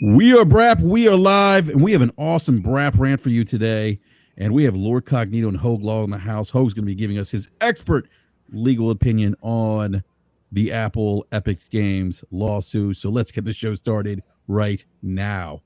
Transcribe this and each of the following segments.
We are BRAP. We are live, and we have an awesome BRAP rant for you today. And we have Lord Cognito and Hogue Law in the house. Hogue's going to be giving us his expert legal opinion on the Apple Epic Games lawsuit. So let's get the show started right now.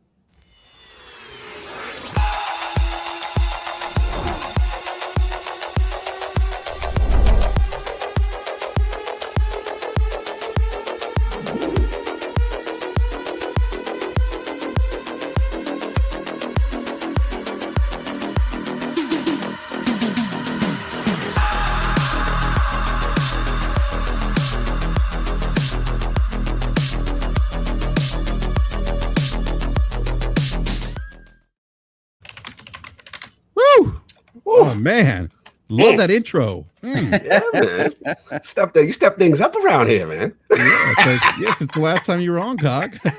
Oh man, love that intro. Yeah, man. You step things up around here, man. It's the last time you were on, Cog. I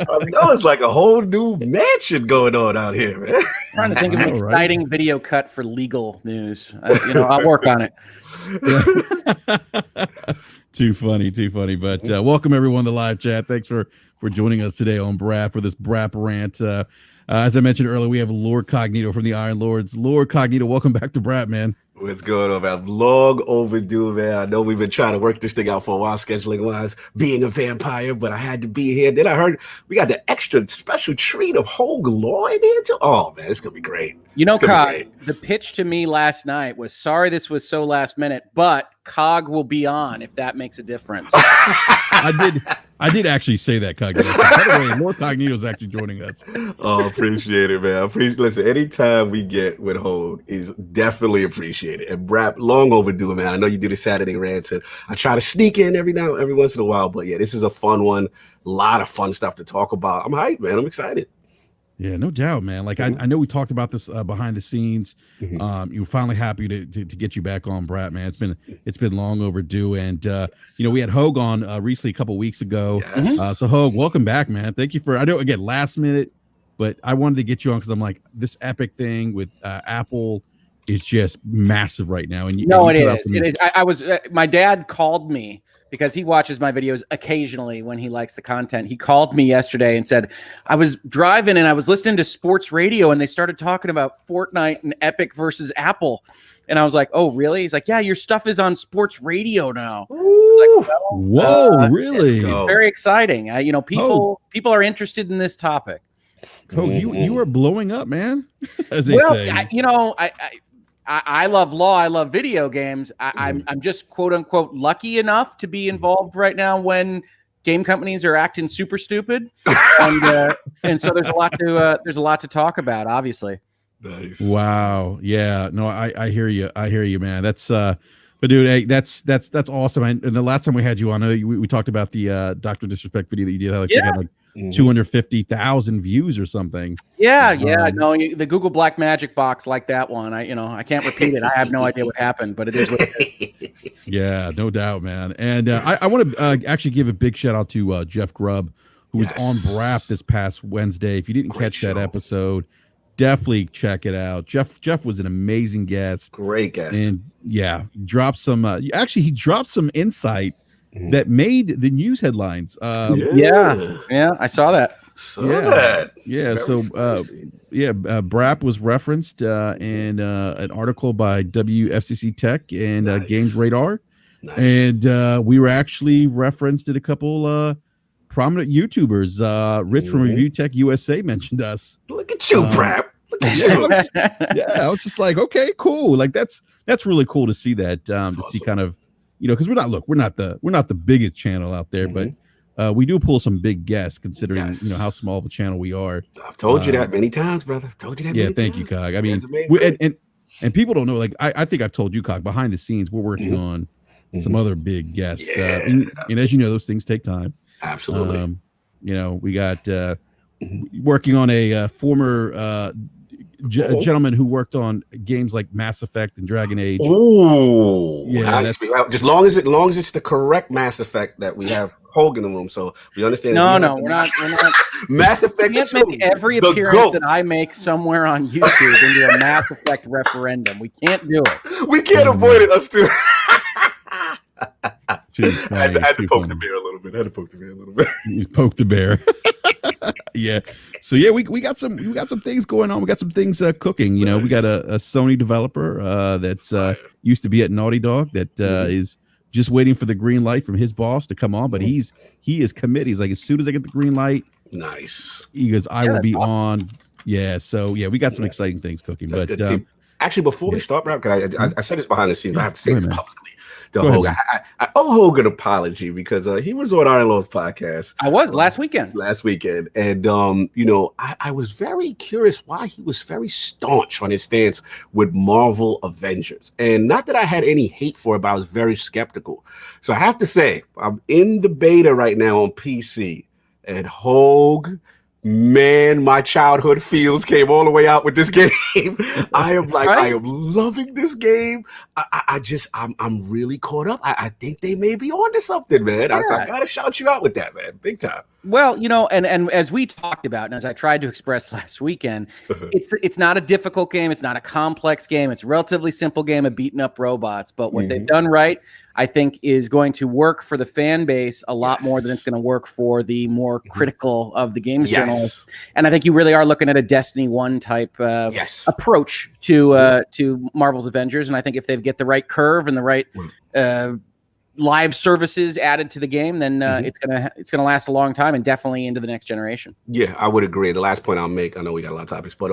know it's like a whole new mansion going on out here, man. I'm trying to think of an exciting video cut for legal news. I'll work on it. Too funny. But welcome everyone to live chat. Thanks for joining us today on BRAP for this BRAP rant. As I mentioned earlier, we have Lord Cognito from the Iron Lords. Lord Cognito, welcome back to BRAP, man. What's going on, man? Long overdue, man. I know we've been trying to work this thing out for a while, scheduling wise, being a vampire, but I had to be here. Then I heard we got the extra special treat of Hogue Law in here too. Oh man, it's gonna be great. You know, Cog, the pitch to me last night was sorry this was so last minute, but Cog will be on if that makes a difference. I did actually say that, Cognito. By the way, Lord Cognito is actually joining us. Oh, appreciate it, man. Listen, anytime we get with Hogue is definitely appreciated. And BRAP, long overdue, man. I know you do the Saturday rants, and I try to sneak in every once in a while. But yeah, this is a fun one. A lot of fun stuff to talk about. I'm hyped, man. I'm excited. Yeah, no doubt, man. Like I know we talked about this behind the scenes. You were finally happy to get you back on, BRAP, man. It's been long overdue, and we had Hogue on recently a couple weeks ago. Yes. So Hogue, welcome back, man. Thank you for. I know again last minute, but I wanted to get you on because I'm like this Epic thing with Apple is just massive right now. And it is. I was. My dad called me, because he watches my videos occasionally when he likes the content. He called me yesterday and said, I was driving and I was listening to sports radio and they started talking about Fortnite and Epic versus Apple. And I was like, oh, really? He's like, yeah, your stuff is on sports radio now. Like, whoa, really? It's very exciting. People are interested in this topic. Hogue, you are blowing up, man, as they say. I love law. I love video games. I'm just quote unquote lucky enough to be involved right now when game companies are acting super stupid, and so there's a lot to talk about. Obviously. Nice. Wow. Yeah. No, I hear you. I hear you, man. That's but dude, hey, that's awesome. And the last time we had you on, we talked about the Dr. Disrespect video that you did. You had like 250,000 views or something. No, the Google Black Magic box like that one. I can't repeat it. I have no idea what happened, but it is what it is. Yeah, no doubt, man. And I want to actually give a big shout out to Jeff Grubb, who was on BRAP this past Wednesday. If you didn't catch that episode, definitely check it out. Jeff was an amazing guest. Great guest. And dropped some he dropped some insight that made the news headlines. Yeah, I saw that. BRAP was referenced in an article by WFCC Tech and Games Radar. Nice. And we were actually referenced at a couple prominent YouTubers. Rich from Review Tech USA mentioned us. Look at you, BRAP. Look at you. I was just like, okay, cool. Like that's really cool to see that. To see kind of, because we're not the biggest channel out there, but we do pull some big guests considering how small of a channel we are. I've told you that many times, brother. I've told you that. Yeah, thank you, Cog. I mean, and people don't know. Like I think I've told you, Cog. Behind the scenes, we're working on some other big guests. And as you know, those things take time. Absolutely. We got working on a former gentleman who worked on games like Mass Effect and Dragon Age. Oh, yeah. Just long as it's the correct Mass Effect that we have Hogue in the room, so we understand. No, we're not. Mass Effect. We can't make every appearance that I make somewhere on YouTube into a Mass Effect referendum. We can't do it. We can't avoid it. Us too. I had to poke funny. the bear a little bit. You poked the bear. Yeah. So yeah, we got some things going on. We got some things cooking. You know, we got a Sony developer that's used to be at Naughty Dog that is just waiting for the green light from his boss to come on. But he is committed. He's like, as soon as I get the green light, nice. he goes, I will be on. Yeah. So yeah, we got some exciting things cooking. That's but good. Actually, before we start, Brap, I said this behind the scenes, but I have to say this publicly. I owe Hogan an apology because he was on our in-laws podcast. I was last weekend. And you know, I was very curious why he was very staunch on his stance with Marvel Avengers, and not that I had any hate for it, but I was very skeptical. So I have to say, I'm in the beta right now on PC, and Hogue. Man, my childhood feels came all the way out with this game. I am loving this game. I'm really caught up. I think they may be onto something, man. Yeah. I gotta shout you out with that, man. Big time. Well, you know, and as we talked about, and as I tried to express last weekend, it's not a difficult game. It's not a complex game. It's a relatively simple game of beating up robots. But what they've done right, I think, is going to work for the fan base a lot more than it's going to work for the more critical of the games journalists. And I think you really are looking at a Destiny 1 type approach to Marvel's Avengers. And I think if they get the right curve and the right live services added to the game, then it's gonna last a long time and definitely into the next generation. Yeah, I would agree. The last point I'll make, I know we got a lot of topics, but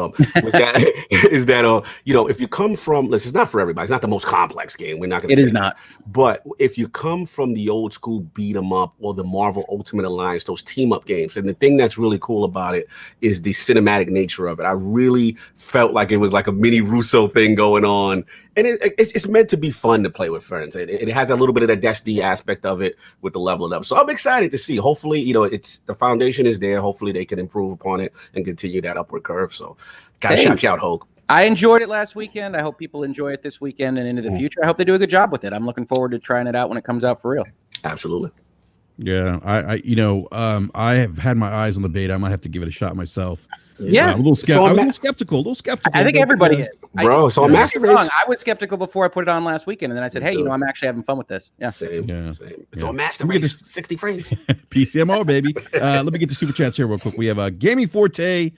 is that you know, if you come from, listen, it's not for everybody. It's not the most complex game. We're not going to. It is not. But if you come from the old school beat 'em up or the Marvel Ultimate Alliance, those team up games, and the thing that's really cool about it is the cinematic nature of it. I really felt like it was like a mini Russo thing going on, and it's meant to be fun to play with friends. It has a little bit of that Destiny aspect of it with the leveling up. So I'm excited to see. Hopefully, you know, it's the foundation is there. Hopefully they can improve upon it and continue that upward curve. So gotta shout you out, Hogue. I enjoyed it last weekend. I hope people enjoy it this weekend and into the future. I hope they do a good job with it. I'm looking forward to trying it out when it comes out for real. Absolutely. Yeah, I I have had my eyes on the beta. I might have to give it a shot myself. Yeah, I was a little skeptical. I think everybody is, bro. So Masterpiece. I was skeptical before I put it on last weekend, and then I said, "Hey, you know, I'm actually having fun with this." Yeah, same. It's on Master Race, 60 frames. PCMR, baby. Let me get the super chats here real quick. We have Gaming Forte.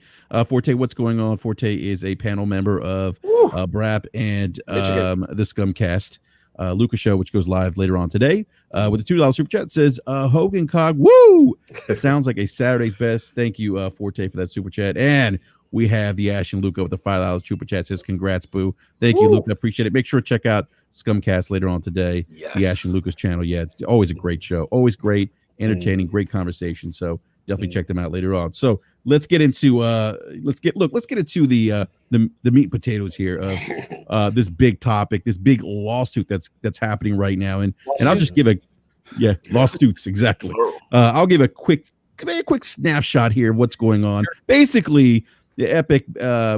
Forte, what's going on? Forte is a panel member of BRAP and the Scumcast. Lucas Show, which goes live later on today. With the $2 super chat, says Hogan Cog, woo! Sounds like a Saturday's best. Thank you, Forte, for that super chat. And we have the Ash and Luca with the $5 super chat, says congrats, boo. Thank you, Luca. Appreciate it. Make sure to check out Scumcast later on today. The Ash and Lucas channel. Yeah, always a great show. Always great, entertaining, great conversation. So definitely check them out later on. So let's get into let's get into the meat and potatoes here of this big topic, this big lawsuit that's happening right now. And I'll just give lawsuits exactly. I'll give a quick snapshot here of what's going on. Basically, the Epic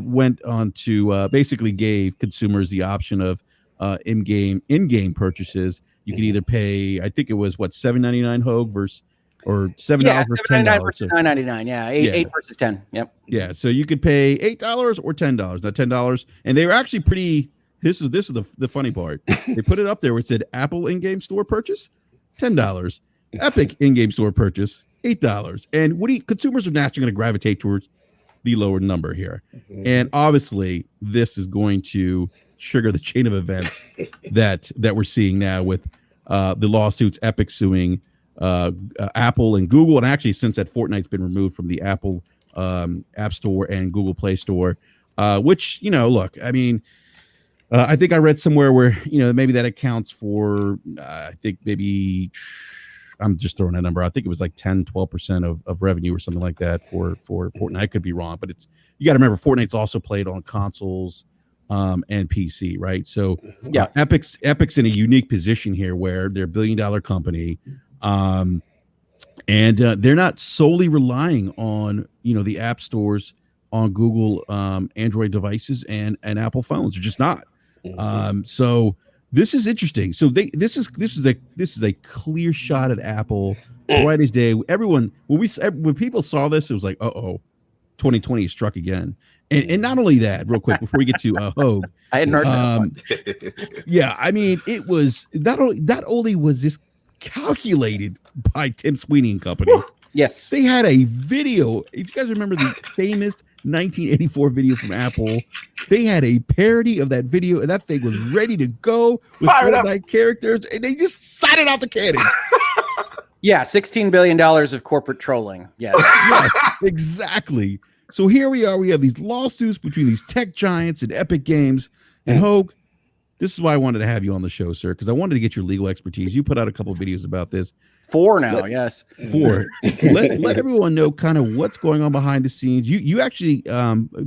went on to basically gave consumers the option of in-game purchases. You could either pay, I think it was $7.99 Hogue versus or $7 versus $10 versus $9.99. Yeah, eight versus 10. Yep. Yeah, so you could pay $8 or $10. Now $10, and they were actually pretty. This is the funny part. They put it up there where it said Apple in-game store purchase $10, Epic in-game store purchase $8, and consumers are naturally going to gravitate towards the lower number here, and obviously this is going to trigger the chain of events that we're seeing now with the lawsuits, Epic suing Apple and Google, and actually since that Fortnite's been removed from the Apple App Store and Google Play Store, which, you know, look, I mean, I think I read somewhere where, you know, maybe that accounts for, I think maybe, I'm just throwing a number. I think it was like 10-12% of revenue or something like that for Fortnite. I could be wrong, but you got to remember Fortnite's also played on consoles and PC, right? So Epic's in a unique position here where they're $1 billion company. And they're not solely relying on, you know, the app stores on Google Android devices and Apple phones. They're just not. So this is interesting. So this is a clear shot at Apple right as day. Everyone, when people saw this, it was like, 2020 is struck again. And not only that, real quick before we get to Hogue, I hadn't heard that. Yeah, I mean, it was not only was this calculated by Tim Sweeney and company. Yes. They had a video. If you guys remember the famous 1984 video from Apple, they had a parody of that video, and that thing was ready to go with Fortnite characters, and they just shot it out the cannon. Yeah, $16 billion of corporate trolling. Yes. Yeah, exactly. So here we are. We have these lawsuits between these tech giants and Epic Games. And Hogue, this is why I wanted to have you on the show, sir, because I wanted to get your legal expertise. You put out a couple of videos about this. 4 now, yes. 4. Let everyone know kind of what's going on behind the scenes. You actually,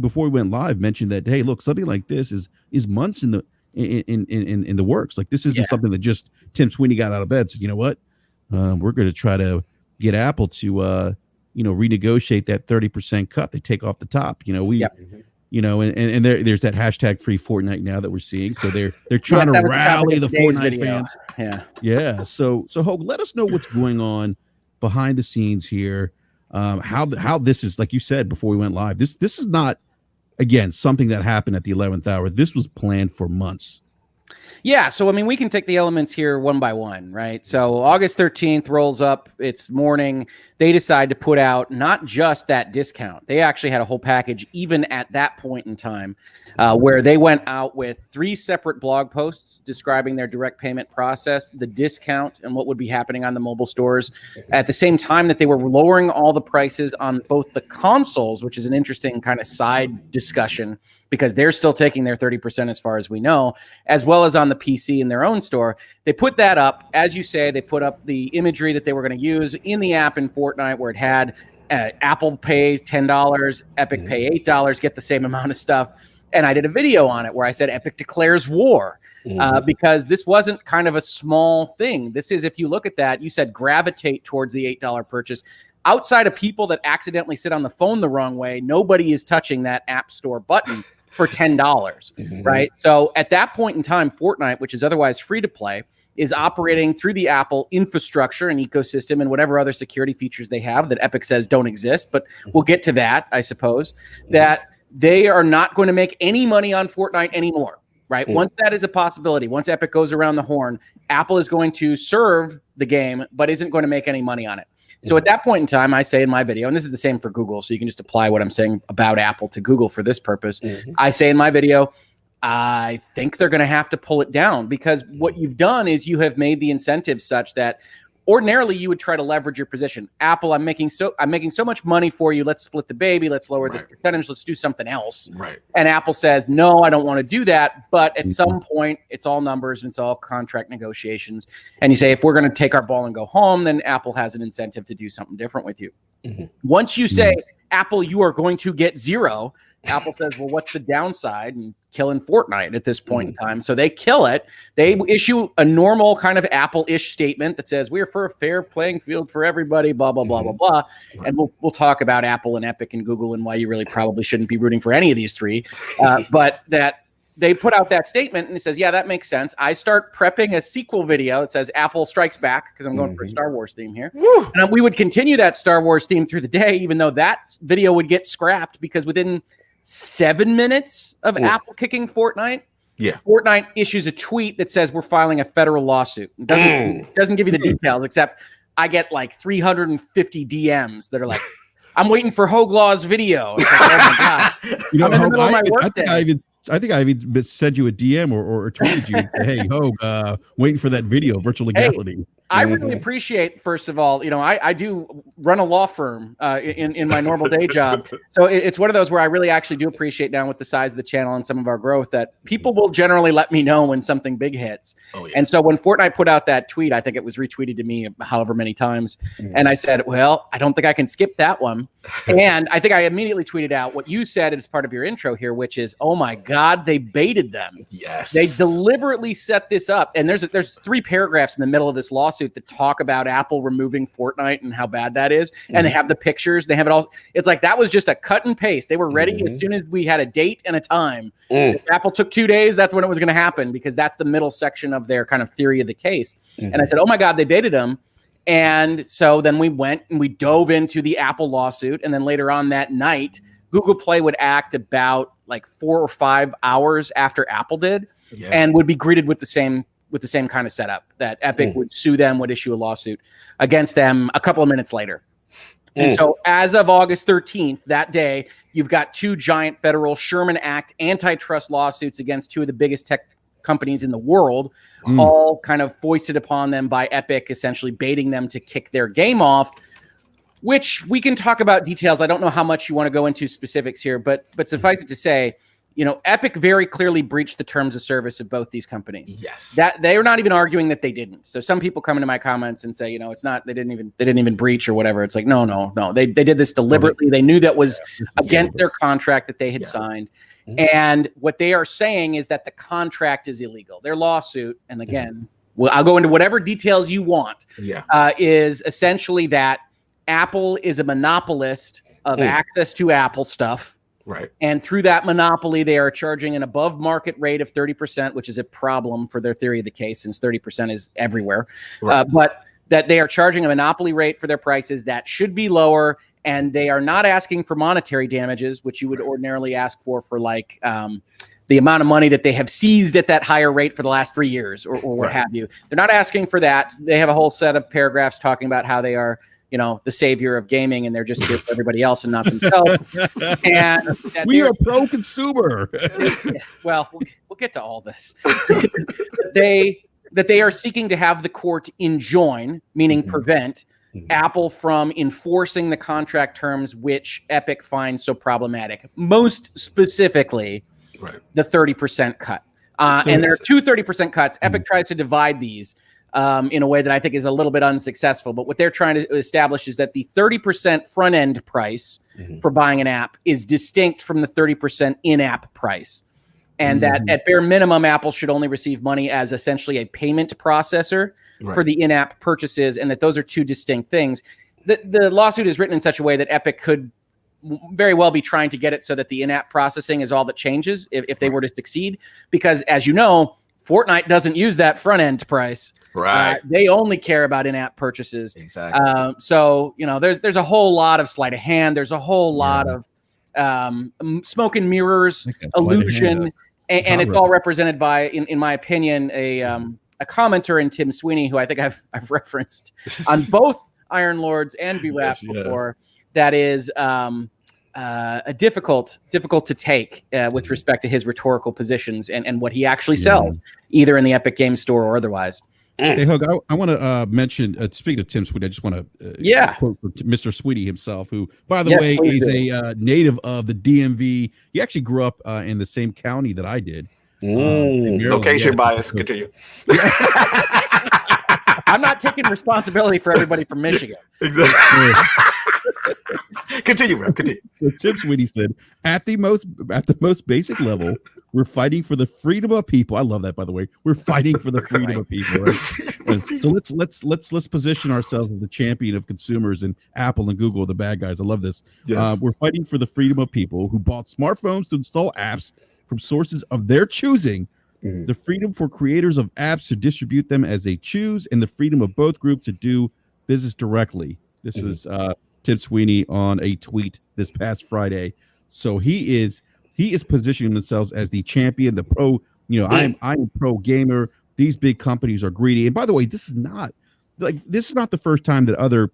before we went live, mentioned that, hey, look, something like this is months in the works. Like, this isn't something that just Tim Sweeney got out of bed. So you know what? We're going to try to get Apple to renegotiate that 30% cut they take off the top. And there's that hashtag free Fortnite now that we're seeing. So they're trying to rally the Fortnite fans. Yeah. So Hogue, let us know what's going on behind the scenes here. How this is, like you said before we went live. This is not, again, something that happened at the 11th hour. This was planned for months. Yeah, so I mean, we can take the elements here one by one, right? So August 13th rolls up, it's morning. They decide to put out not just that discount. They actually had a whole package even at that point in time where they went out with 3 separate blog posts describing their direct payment process, the discount, and what would be happening on the mobile stores. At the same time that they were lowering all the prices on both the consoles, which is an interesting kind of side discussion because they're still taking their 30% as far as we know, as well as on the PC in their own store. They put that up. As you say, they put up the imagery that they were going to use in the app in Fortnite where it had Apple pay $10, Epic pay $8, get the same amount of stuff. And I did a video on it where I said Epic declares war because this wasn't kind of a small thing. This is, if you look at that, you said gravitate towards the $8 purchase. Outside of people that accidentally sit on the phone the wrong way, nobody is touching that App Store button for $10, right? So at that point in time, Fortnite, which is otherwise free to play, is operating through the Apple infrastructure and ecosystem and whatever other security features they have that Epic says don't exist. But we'll get to that, I suppose, that they are not going to make any money on Fortnite anymore, right? Once that is a possibility, once Epic goes around the horn, Apple is going to serve the game, but isn't going to make any money on it. So at that point in time, I say in my video, and this is the same for Google, so you can just apply what I'm saying about Apple to Google for this purpose. I say in my video, I think they're going to have to pull it down because what you've done is you have made the incentive such that ordinarily you would try to leverage your position. Apple, I'm making so much money for you. Let's split the baby. Let's lower this percentage. Let's do something else. Right. And Apple says, no, I don't want to do that. But at some point, it's all numbers and it's all contract negotiations. And you say, if we're going to take our ball and go home, then Apple has an incentive to do something different with you. Once you say, Apple, you are going to get 0, Apple says, well, what's the downside? And killing Fortnite at this point in time. So they kill it. They issue a normal kind of Apple-ish statement that says, we're for a fair playing field for everybody, blah, blah, blah, blah, blah. And we'll talk about Apple and Epic and Google and why you really probably shouldn't be rooting for any of these 3. But that they put out that statement and it says, yeah, that makes sense. I start prepping a sequel video that says Apple Strikes Back because I'm going for a Star Wars theme here. And we would continue that Star Wars theme through the day, even though that video would get scrapped because within 7 minutes of Apple kicking Fortnite, Fortnite issues a tweet that says we're filing a federal lawsuit. It doesn't give you the details, except I get like 350 DMs that are like, I'm waiting for Hogue Law's video. It's like, oh my God. I'm in the middle of my work day. I think I even sent you a DM or tweeted you, hey, Hogue, waiting for that video, virtual legality. Hey, I really appreciate, first of all, I do run a law firm in my normal day job. So it's one of those where I really actually do appreciate now with the size of the channel and some of our growth that people will generally let me know when something big hits. And so when Fortnite put out that tweet, I think it was retweeted to me however many times. And I said, well, I don't think I can skip that one. And I think I immediately tweeted out what you said as part of your intro here, which is, oh my God, they baited them. Yes. They deliberately set this up. And there's 3 paragraphs in the middle of this lawsuit that talk about Apple removing Fortnite and how bad that is. And they have the pictures. They have it all. It's like that was just a cut and paste. They were ready as soon as we had a date and a time. If Apple took 2 days, that's when it was going to happen because that's the middle section of their kind of theory of the case. And I said, oh my God, they baited them. And so then we went and we dove into the Apple lawsuit. And then later on that night, Google Play would act about like 4 or 5 hours after Apple did and would be greeted with the same kind of setup that Epic would sue them, would issue a lawsuit against them a couple of minutes later. And so as of August 13th, that day, you've got two giant federal Sherman Act antitrust lawsuits against two of the biggest tech companies in the world, all kind of foisted upon them by Epic, essentially baiting them to kick their game off, which we can talk about details. I don't know how much you want to go into specifics here, but suffice it to say, Epic very clearly breached the terms of service of both these companies. Yes. That they are not even arguing that they didn't. So some people come into my comments and say, it's not, they didn't even breach or whatever. It's like, no. They did this deliberately. They knew that was against their contract that they had signed. And what they are saying is that the contract is illegal. Their lawsuit, and again, well, I'll go into whatever details you want, is essentially that Apple is a monopolist of access to Apple stuff. Right. And through that monopoly, they are charging an above market rate of 30%, which is a problem for their theory of the case, since 30% is everywhere. Right. But that they are charging a monopoly rate for their prices that should be lower. And they are not asking for monetary damages, which you would ordinarily ask for like the amount of money that they have seized at that higher rate for the last 3 years or what have you. They're not asking for that. They have a whole set of paragraphs talking about how they are, the savior of gaming, and they're just here for everybody else and not themselves. And we are pro-consumer. Well, we'll get to all this. That they are seeking to have the court enjoin, meaning prevent, Apple from enforcing the contract terms which Epic finds so problematic. Most specifically, the 30% cut. And there are two 30% cuts. Epic tries to divide these in a way that I think is a little bit unsuccessful. But what they're trying to establish is that the 30% front end price for buying an app is distinct from the 30% in-app price. And that at bare minimum, Apple should only receive money as essentially a payment processor for the in-app purchases, and that those are two distinct things. The lawsuit is written in such a way that Epic could very well be trying to get it so that the in-app processing is all that changes if they were to succeed. Because as you know, Fortnite doesn't use that front-end price. Right. They only care about in-app purchases. Exactly. So, there's a whole lot of sleight of hand. There's a whole lot of smoke and mirrors, illusion, and it's all represented by, in my opinion, a commenter in Tim Sweeney, who I think I've referenced on both Iron Lords and BRAP before. That is a difficult to take with respect to his rhetorical positions and what he actually sells, either in the Epic Games Store or otherwise. Hey, Hug, I want to mention, speaking of Tim Sweeney, I just want to quote Mr. Sweeney himself, who, by the way, is a native of the DMV. He actually grew up in the same county that I did. Location bias. Continue. I'm not taking responsibility for everybody from Michigan. Exactly. Continue, bro. Continue. So Tim Sweeney said, at the most basic level, we're fighting for the freedom of people. I love that, by the way. We're fighting for the freedom of people. Right? So let's position ourselves as the champion of consumers, and Apple and Google are the bad guys. I love this. Yes. We're fighting for the freedom of people who bought smartphones to install apps from sources of their choosing, the freedom for creators of apps to distribute them as they choose, and the freedom of both groups to do business directly. This was Tim Sweeney on a tweet this past Friday. So he is positioning themselves as the champion, the pro. I'm a pro gamer. These big companies are greedy. And by the way, this is not the first time that other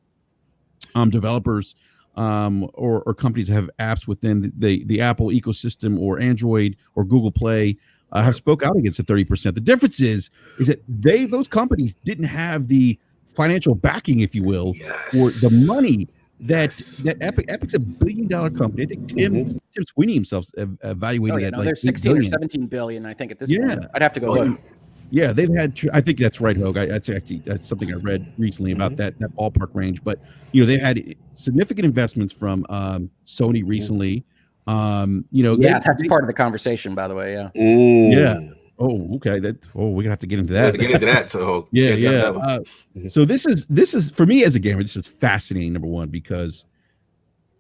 developers or companies have apps within the Apple ecosystem or Android or Google Play have spoke out against the 30%. The difference is that those companies didn't have the financial backing, if you will, or the money that Epic's $1 billion company. I think Tim Sweeney himself evaluated at like they're 16 or 17 billion, I think, at this point. I'd have to go look. Yeah, they've had. I think that's right, Hogue. That's something I read recently about that ballpark range. But they've had significant investments from Sony recently. That's part of the conversation, by the way. Yeah. Yeah. Oh, okay. We're gonna have to get into that. Get into that. So so this is for me as a gamer. This is fascinating. Number one, because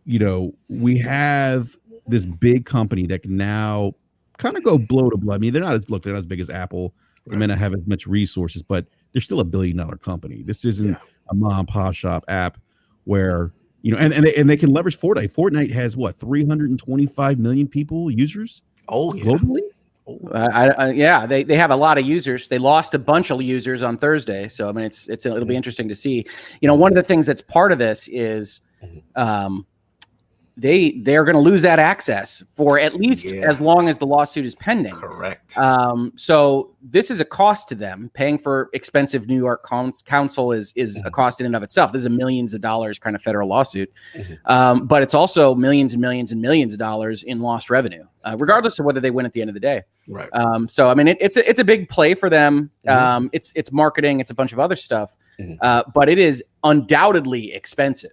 we have this big company that can now kind of go blow to blow. I mean, they're not as big as Apple. They may not have as much resources, but they're still $1 billion company. This isn't a mom and pop shop app where and they can leverage Fortnite. Fortnite has 325 million users globally. They have a lot of users. They lost a bunch of users on Thursday, so I mean it'll be interesting to see. One of the things that's part of this is they're going to lose that access for at least as long as the lawsuit is pending. Correct. So this is a cost to them. Paying for expensive New York counsel is a cost in and of itself. This is a millions of dollars kind of federal lawsuit, but it's also millions and millions and millions of dollars in lost revenue, regardless of whether they win at the end of the day. Right. So I mean, it's a big play for them. It's marketing. It's a bunch of other stuff, but it is undoubtedly expensive.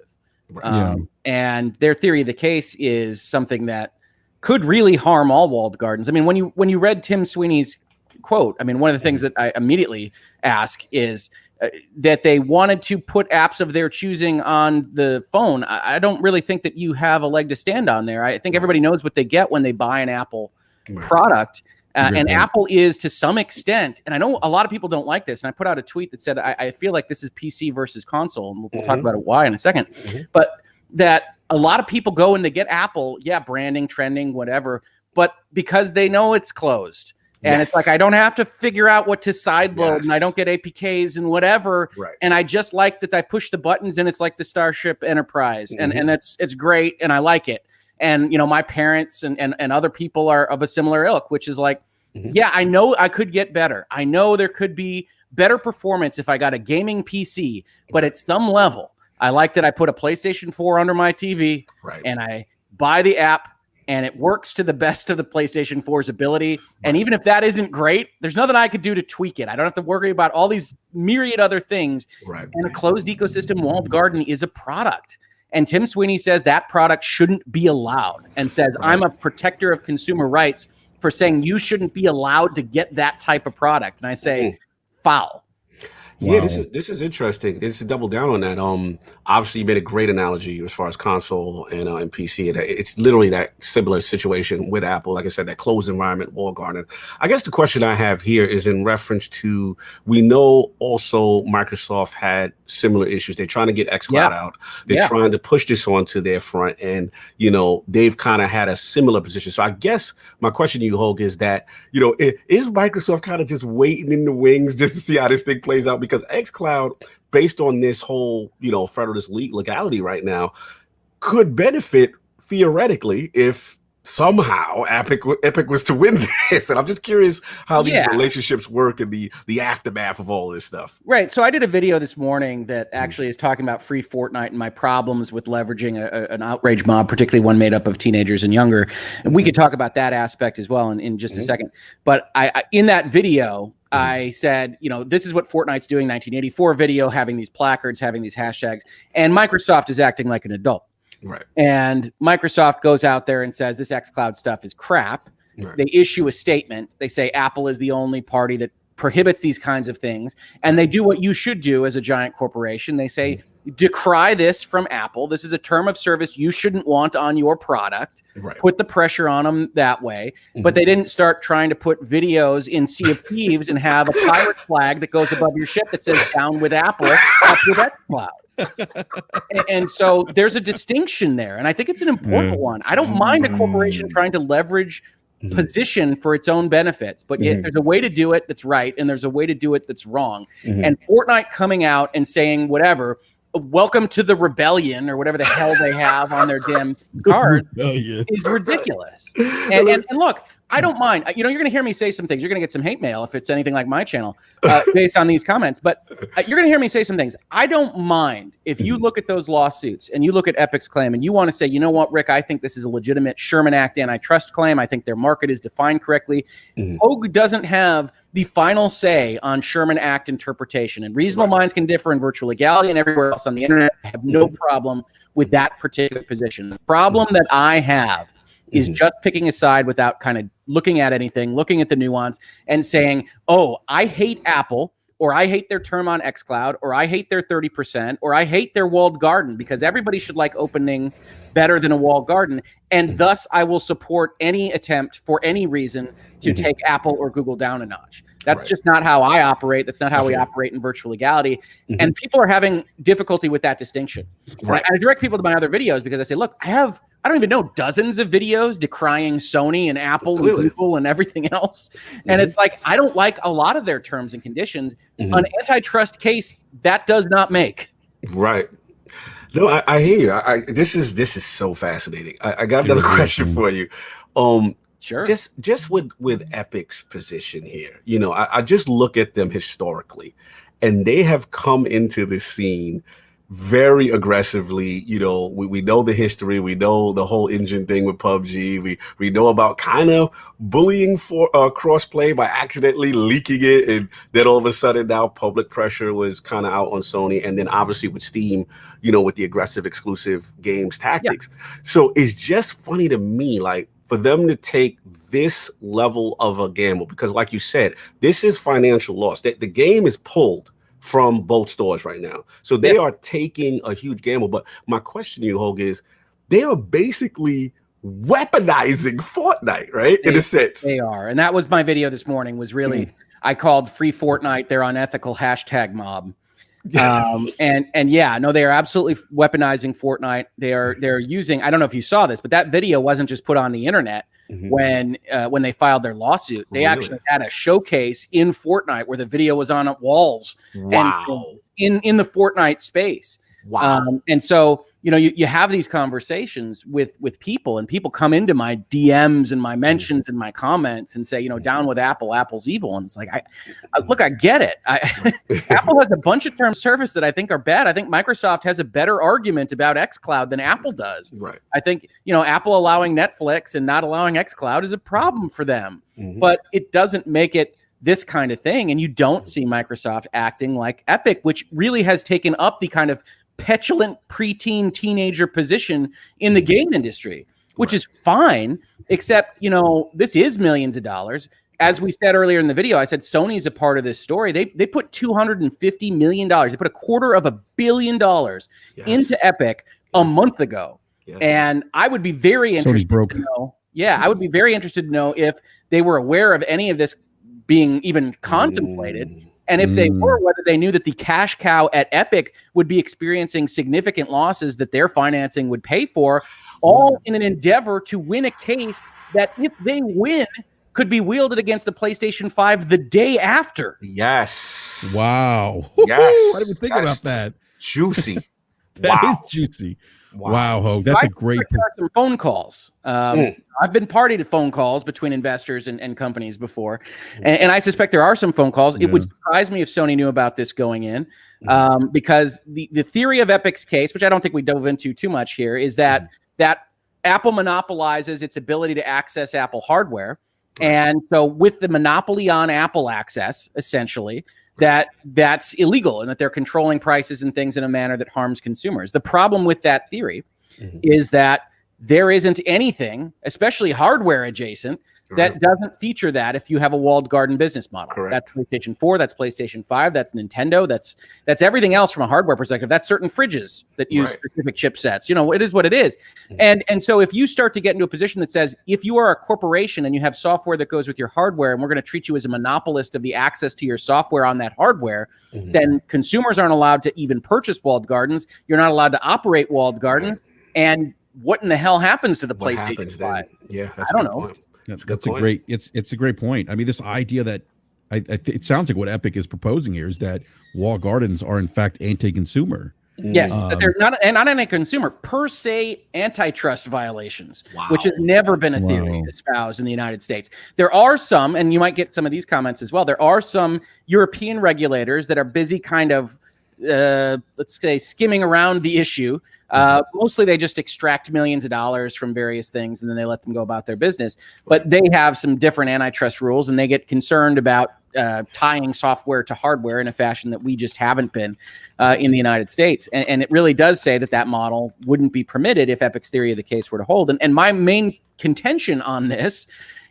And their theory of the case is something that could really harm all walled gardens. I mean, when you read Tim Sweeney's quote, I mean, one of the things that I immediately ask is that they wanted to put apps of their choosing on the phone. I don't really think that you have a leg to stand on there. I think everybody knows what they get when they buy an Apple product. And Apple is, to some extent, and I know a lot of people don't like this, and I put out a tweet that said, I feel like this is PC versus console, and we'll talk about why in a second, but that a lot of people go and they get Apple, branding, trending, whatever, but because they know it's closed. And it's like, I don't have to figure out what to sideload, and I don't get APKs and whatever. And I just like that I push the buttons, and it's like the Starship Enterprise, and it's great, and I like it. And, you know, my parents and other people are of a similar ilk, which is like, I know I could get better. I know there could be better performance if I got a gaming PC, but at some level, I like that I put a PlayStation 4 under my TV and I buy the app and it works to the best of the PlayStation 4's ability. And even if that isn't great, there's nothing I could do to tweak it. I don't have to worry about all these myriad other things. And a closed ecosystem walled garden is a product. And Tim Sweeney says that product shouldn't be allowed, and says, I'm a protector of consumer rights for saying you shouldn't be allowed to get that type of product. And I say, foul. Yeah, this is interesting. Just to double down on that. Obviously, you made a great analogy as far as console and PC. It's literally that similar situation with Apple. Like I said, that closed environment, walled garden. I guess the question I have here is in reference to, we know also Microsoft had similar issues. They're trying to get xCloud out. They're trying to push this onto their front, and you know they've kind of had a similar position. So I guess my question to you, Hogue, is that, you know, is Microsoft kind of just waiting in the wings just to see how this thing plays out? Because xCloud, based on this whole, you know, federalist legality right now, could benefit theoretically if somehow Epic was to win this. And I'm just curious how these relationships work and the aftermath of all this stuff. Right. So I did a video this morning that actually is talking about free Fortnite and my problems with leveraging an outrage mob, particularly one made up of teenagers and younger. And we could talk about that aspect as well in just a second. But I in that video, I said, you know, this is what Fortnite's doing, 1984 video, having these placards, having these hashtags, and Microsoft is acting like an adult. Right. And Microsoft goes out there and says this xCloud stuff is crap. They issue a statement. They say Apple is the only party that prohibits these kinds of things. And they do what you should do as a giant corporation. They say, decry this from Apple. This is a term of service you shouldn't want on your product. Put the pressure on them that way. But they didn't start trying to put videos in Sea of Thieves and have a pirate flag that goes above your ship that says down with Apple, up with xCloud. And so there's a distinction there. And I think it's an important one. I don't mind a corporation trying to leverage position for its own benefits, but yet there's a way to do it that's right, and there's a way to do it that's wrong. And Fortnite coming out and saying whatever, welcome to the rebellion, or whatever the hell they have on their damn cards, is ridiculous. And look, I don't mind. You know, you're going to hear me say some things. You're going to get some hate mail if it's anything like my channel based on these comments. But you're going to hear me say some things. I don't mind if you look at those lawsuits and you look at Epic's claim and you want to say, you know what, Rick, I think this is a legitimate Sherman Act antitrust claim. I think their market is defined correctly. Hogue doesn't have the final say on Sherman Act interpretation. And reasonable minds can differ in virtual legality and everywhere else on the internet. I have no problem with that particular position. The problem that I have is just picking a side without kind of looking at anything, looking at the nuance, and saying, oh, I hate Apple, or I hate their term on xCloud, or I hate their 30%, or I hate their walled garden, because everybody should like opening better than a walled garden. And thus I will support any attempt for any reason to take Apple or Google down a notch. That's just not how I operate. That's not how we operate in virtual legality. And people are having difficulty with that distinction. I direct people to my other videos because I say, look, I don't even know, dozens of videos decrying Sony and Apple and Google and everything else. And it's like, I don't like a lot of their terms and conditions. An antitrust case, that does not make. Right. No, I hear you. This is so fascinating. I got another question for you. Sure. Just with Epic's position here, you know, I just look at them historically, and they have come into the scene very aggressively. You know, we know the history, we know the whole engine thing with PUBG, we know about kind of bullying for crossplay by accidentally leaking it, and then all of a sudden now public pressure was kind of out on Sony, and then obviously with Steam, you know, with the aggressive exclusive games tactics. So it's just funny to me, like, for them to take this level of a gamble, because like you said, this is financial loss. The game is pulled from both stores right now. So they are taking a huge gamble. But my question to you, Hogue, is they are basically weaponizing Fortnite, right? In a sense. They are. And that was my video this morning, was really, I called free Fortnite their unethical hashtag mob. And yeah, no, they are absolutely weaponizing Fortnite. They're using, I don't know if you saw this, but that video wasn't just put on the internet when they filed their lawsuit. They actually had a showcase in Fortnite where the video was on walls and in the Fortnite space. Wow. And so, you know, you have these conversations with people, and people come into my DMs and my mentions and my comments and say, you know, down with Apple, Apple's evil. And it's like, I get it. Apple has a bunch of term service that I think are bad. I think Microsoft has a better argument about xCloud than Apple does. Right. I think, you know, Apple allowing Netflix and not allowing xCloud is a problem for them, but it doesn't make it this kind of thing. And you don't see Microsoft acting like Epic, which really has taken up the kind of petulant preteen teenager position in the game industry, which is fine, except, you know, this is millions of dollars. As we said earlier in the video, I said Sony's a part of this story. They put $250 million. They put $250 million into Epic a month ago. And I would be very interested to know. Yeah, I would be very interested to know if they were aware of any of this being even contemplated. And if they were, whether they knew that the cash cow at Epic would be experiencing significant losses that their financing would pay for, all in an endeavor to win a case that, if they win, could be wielded against the PlayStation 5 the day after. Yes. Wow. Yes. I didn't even think about that. Juicy. That is juicy. Wow, Hogue. That's a great some phone calls. I've been party to phone calls between investors and companies before, and I suspect there are some phone calls. It would surprise me if Sony knew about this going in, because the theory of Epic's case, which I don't think we dove into too much here, is that Apple monopolizes its ability to access Apple hardware, and so with the monopoly on Apple access, essentially, that's illegal, and that they're controlling prices and things in a manner that harms consumers. The problem with that theory is that there isn't anything, especially hardware adjacent, that doesn't feature that if you have a walled garden business model. Correct. That's PlayStation 4, that's PlayStation 5, that's Nintendo, that's everything else from a hardware perspective. That's certain fridges that use specific chipsets. You know, it is what it is. And so if you start to get into a position that says, if you are a corporation and you have software that goes with your hardware, and we're going to treat you as a monopolist of the access to your software on that hardware, then consumers aren't allowed to even purchase walled gardens. You're not allowed to operate walled gardens. And what in the hell happens to the PlayStation 5? Yeah, I don't know. That's a great. It's a great point. I mean, this idea that it sounds like what Epic is proposing here is that walled gardens are in fact anti-consumer. Yes, they're not anti-consumer per se. Antitrust violations, which has never been a theory espoused in the United States. There are some, and you might get some of these comments as well. There are some European regulators that are busy kind of, let's say, skimming around the issue. Mostly they just extract millions of dollars from various things and then they let them go about their business. But they have some different antitrust rules, and they get concerned about tying software to hardware in a fashion that we just haven't been in the United States. And it really does say that model wouldn't be permitted if Epic's theory of the case were to hold. And my main contention on this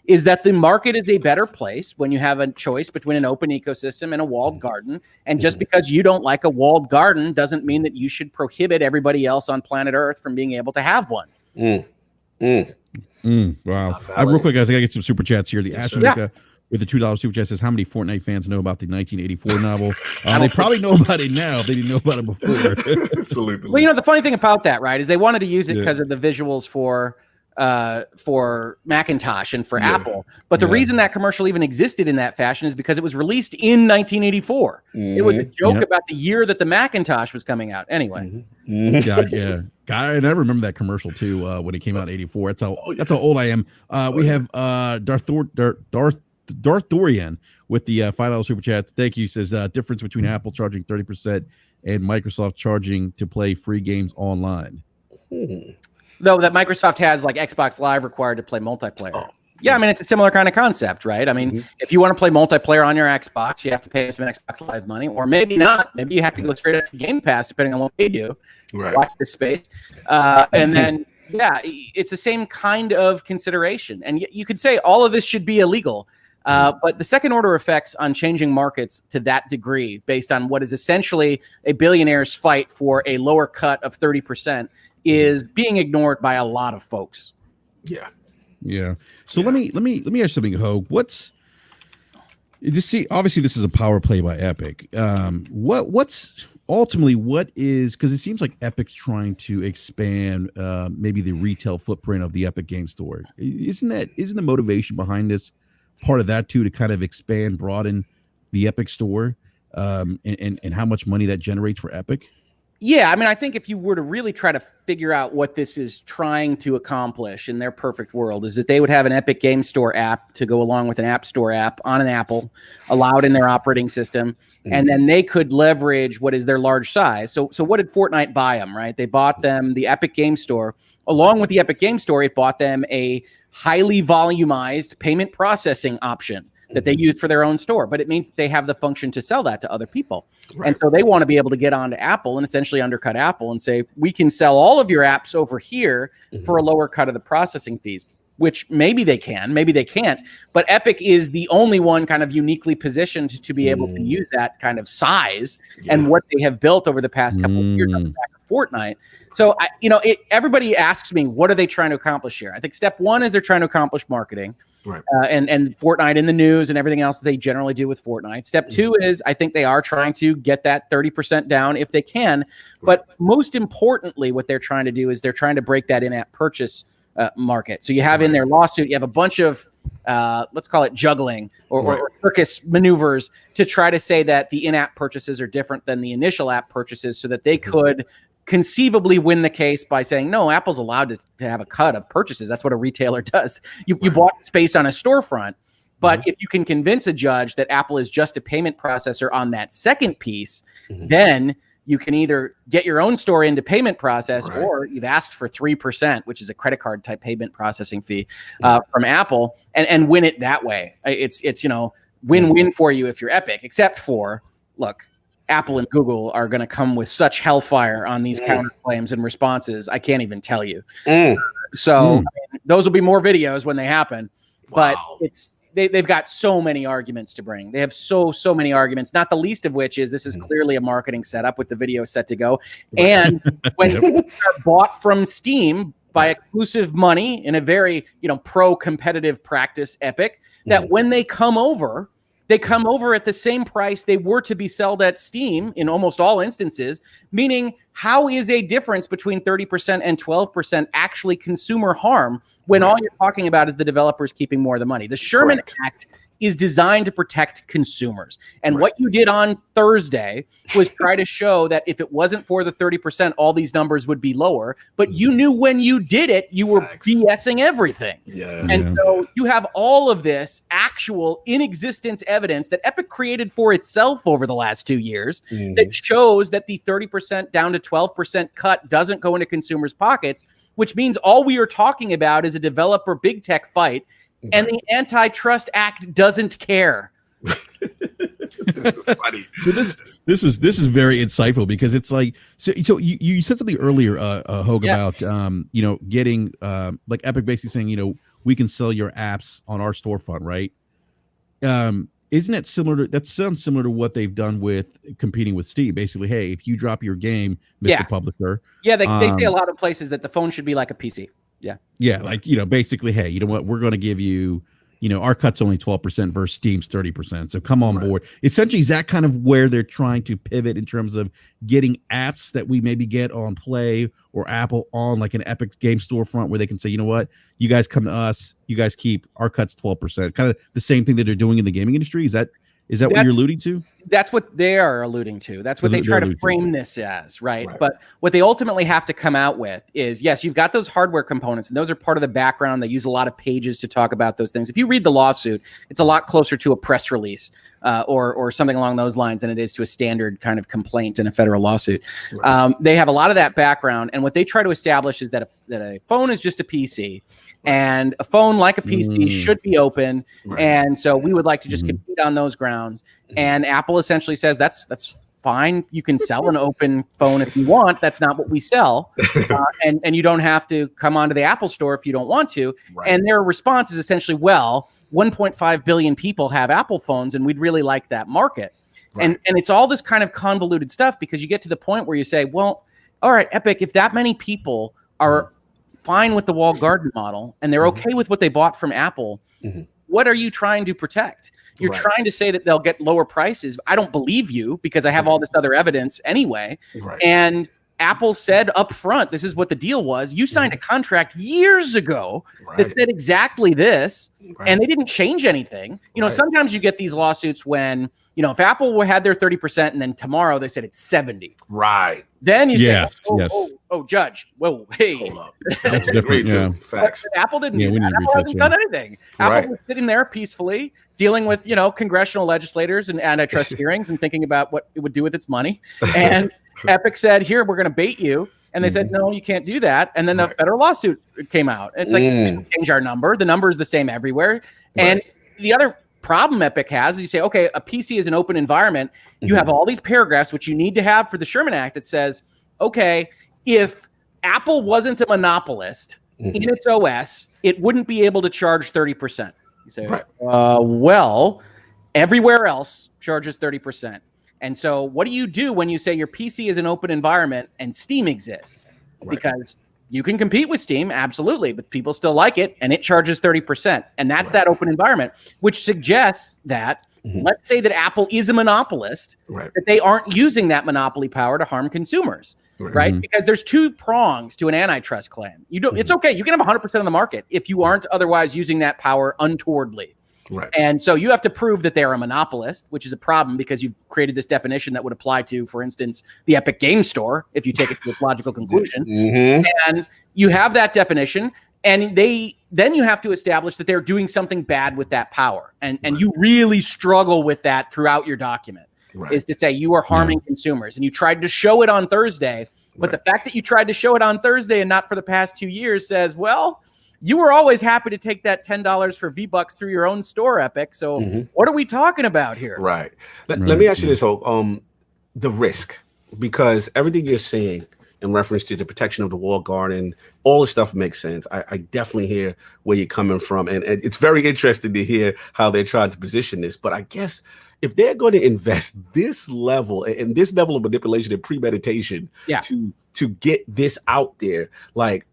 is that the market is a better place when you have a choice between an open ecosystem and a walled garden. And just because you don't like a walled garden doesn't mean that you should prohibit everybody else on planet Earth from being able to have one. Wow. Real quick, guys, I got to get some super chats here. The Astronica with the $2 super chat says, how many Fortnite fans know about the 1984 novel? They probably know about it now if they didn't know about it before. Absolutely. Well, you know, the funny thing about that, right, is they wanted to use it because of the visuals for for Macintosh and for Apple. But the reason that commercial even existed in that fashion is because it was released in 1984. It was a joke about the year that the Macintosh was coming out. Anyway. God, yeah. God, and I remember that commercial too when it came out in 84. That's how old I am. We have Darth Dorian with the $5 super chat. Thank you. Says difference between Apple charging 30% and Microsoft charging to play free games online. Though that Microsoft has like Xbox Live required to play multiplayer. Yeah, I mean, it's a similar kind of concept, right? I mean, if you want to play multiplayer on your Xbox, you have to pay some Xbox Live money, or maybe not. Maybe you have to go straight up to Game Pass, depending on what they do. Watch this space. And then, yeah, it's the same kind of consideration. And you could say all of this should be illegal. But the second order effects on changing markets to that degree, based on what is essentially a billionaire's fight for a lower cut of 30%, is being ignored by a lot of folks. Yeah. So let me ask you something, Hogue. What's just see? Obviously, this is a power play by Epic. What's ultimately what is, because it seems like Epic's trying to expand maybe the retail footprint of the Epic Game Store. Isn't the motivation behind this part of that too, to kind of expand, broaden the Epic Store, and how much money that generates for Epic? Yeah, I mean, I think if you were to really try to figure out what this is trying to accomplish in their perfect world, is that they would have an Epic Game Store app to go along with an App Store app on an Apple, allowed in their operating system, and then they could leverage what is their large size. So what did Fortnite buy them, right? They bought them the Epic Game Store. Along with the Epic Game Store, it bought them a highly volumized payment processing option that they use for their own store, but it means that they have the function to sell that to other people. And so they want to be able to get onto Apple and essentially undercut Apple and say, we can sell all of your apps over here for a lower cut of the processing fees, which maybe they can, maybe they can't, but Epic is the only one kind of uniquely positioned to be able to use that kind of size and what they have built over the past couple of years on the back of Fortnite. So, everybody asks me, what are they trying to accomplish here? I think step one is they're trying to accomplish marketing. And Fortnite in the news and everything else that they generally do with Fortnite. Step two is I think they are trying to get that 30% down if they can. But most importantly, what they're trying to do is they're trying to break that in-app purchase market. So you have in their lawsuit, you have a bunch of, let's call it juggling or circus maneuvers to try to say that the in-app purchases are different than the initial app purchases so that they could conceivably win the case by saying, no, Apple's allowed to have a cut of purchases. That's what a retailer does. You bought space on a storefront, but if you can convince a judge that Apple is just a payment processor on that second piece, then you can either get your own store into payment process or you've asked for 3%, which is a credit card type payment processing fee from Apple and win it that way. It's win-win for you if you're Epic, except for, look, Apple and Google are going to come with such hellfire on these counterclaims and responses. I can't even tell you. So I mean, those will be more videos when they happen, but they've got so many arguments to bring. They have so many arguments, not the least of which is this is clearly a marketing setup with the video set to go. And when you are bought from Steam by exclusive money in a very, pro-competitive practice, Epic, that when they come over at the same price they were to be sold at Steam in almost all instances, meaning how is a difference between 30% and 12% actually consumer harm when all you're talking about is the developers keeping more of the money? The Sherman Act is designed to protect consumers. And what you did on Thursday was try to show that if it wasn't for the 30%, all these numbers would be lower. But you knew when you did it, you were BSing everything. And so you have all of this actual in existence evidence that Epic created for itself over the last 2 years that shows that the 30% down to 12% cut doesn't go into consumers' pockets, which means all we are talking about is a developer big tech fight. And the Antitrust Act doesn't care. This is funny. So this is very insightful because it's like so you said something earlier, Hogue, about getting like Epic basically saying we can sell your apps on our storefront, right? Isn't it similar? That sounds similar to what they've done with competing with Steam. Basically, hey, if you drop your game, Mr. Publisher, they say a lot of places that the phone should be like a PC. Yeah, like basically, hey, you know what? We're going to give you our cut's only 12% versus Steam's 30%. So come on board. Essentially, is that kind of where they're trying to pivot in terms of getting apps that we maybe get on Play or Apple on like an Epic game storefront where they can say, you know what, you guys come to us, you guys keep our cut's 12%. Kind of the same thing that they're doing in the gaming industry. Is that what you're alluding to? That's what they are alluding to. That's what they try to frame this as, right? But what they ultimately have to come out with is, yes, you've got those hardware components, and those are part of the background. They use a lot of pages to talk about those things. If you read the lawsuit, it's a lot closer to a press release or something along those lines than it is to a standard kind of complaint in a federal lawsuit. They have a lot of that background, and what they try to establish is that a phone is just a PC. And a phone like a PC should be open. And so we would like to just compete on those grounds. And Apple essentially says that's fine. You can sell an open phone if you want. That's not what we sell. And you don't have to come onto the Apple store if you don't want to. And their response is essentially, well, 1.5 billion people have Apple phones, and we'd really like that market. And it's all this kind of convoluted stuff, because you get to the point where you say, well, all right, Epic, if that many people are fine with the walled garden model and they're okay with what they bought from Apple, what are you trying to protect? You're trying to say that they'll get lower prices. I don't believe you, because I have all this other evidence anyway. And Apple said up front, this is what the deal was. You signed a contract years ago that said exactly this, and they didn't change anything. Sometimes you get these lawsuits when, if Apple had their 30% and then tomorrow they said it's 70. Then you say, oh, judge, whoa, hey. Hold up. That's different. Yeah. Facts. Apple didn't do that. Apple hasn't done anything. Apple was sitting there peacefully dealing with, congressional legislators and antitrust hearings and thinking about what it would do with its money. And Epic said, here, we're going to bait you. And they said, no, you can't do that. And then the federal lawsuit came out. It's like, change our number. The number is the same everywhere. And the other problem Epic has is you say, okay, a PC is an open environment. You have all these paragraphs, which you need to have for the Sherman Act, that says, okay, if Apple wasn't a monopolist in its OS, it wouldn't be able to charge 30%. You say, well, everywhere else charges 30%. And so what do you do when you say your PC is an open environment and Steam exists? Because you can compete with Steam, absolutely, but people still like it, and it charges 30%. And that's that open environment, which suggests that, let's say that Apple is a monopolist, that they aren't using that monopoly power to harm consumers, right? Because there's two prongs to an antitrust claim. It's okay, you can have 100% of the market if you aren't otherwise using that power untowardly. And so you have to prove that they're a monopolist, which is a problem because you've created this definition that would apply to, for instance, the Epic Game Store, if you take it to its logical conclusion. And you have that definition, and then you have to establish that they're doing something bad with that power. And you really struggle with that throughout your document, is to say you are harming consumers. And you tried to show it on Thursday, but the fact that you tried to show it on Thursday and not for the past 2 years says, well, you were always happy to take that $10 for V-Bucks through your own store, Epic. So what are we talking about here? Let me ask you this, Hope. The risk, because everything you're saying in reference to the protection of the walled garden, all this stuff makes sense. I definitely hear where you're coming from. And it's very interesting to hear how they're trying to position this. But I guess if they're going to invest this level and this level of manipulation and premeditation to get this out there, like,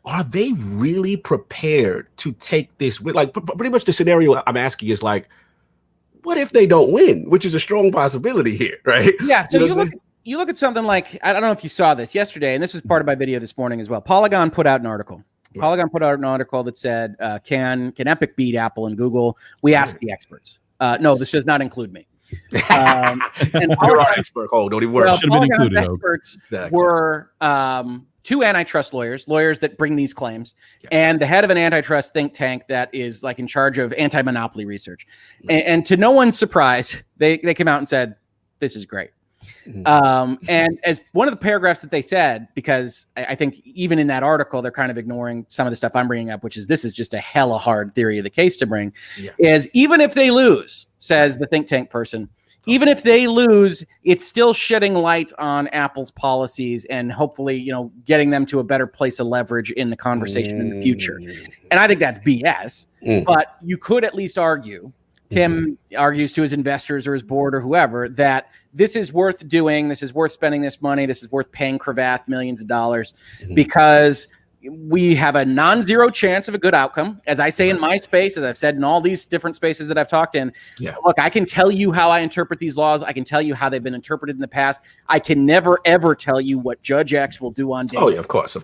are they really prepared to take this? Like, pretty much the scenario I'm asking is like, what if they don't win? Which is a strong possibility here, right? Yeah. So you look at something like, I don't know if you saw this yesterday, and this was part of my video this morning as well. Polygon put out an article. Polygon put out an article that said, can Epic beat Apple and Google? We asked the experts. No, this does not include me. And you're our expert. Oh, don't even worry. Well, Polygon's experts were two antitrust lawyers that bring these claims, and the head of an antitrust think tank that is like in charge of anti-monopoly research. And to no one's surprise, they came out and said, this is great. And as one of the paragraphs that they said, because I think even in that article, they're kind of ignoring some of the stuff I'm bringing up, which is this is just a hella hard theory of the case to bring, is even if they lose, says the think tank person, even if they lose, it's still shedding light on Apple's policies and hopefully, getting them to a better place of leverage in the conversation in the future. And I think that's BS, but you could at least argue, Tim argues to his investors or his board or whoever, that this is worth doing, this is worth spending this money, this is worth paying Cravath millions of dollars because we have a non-zero chance of a good outcome. As I say in my space, as I've said in all these different spaces that I've talked in, look, I can tell you how I interpret these laws. I can tell you how they've been interpreted in the past. I can never, ever tell you what Judge X will do on day. Oh, yeah, of course.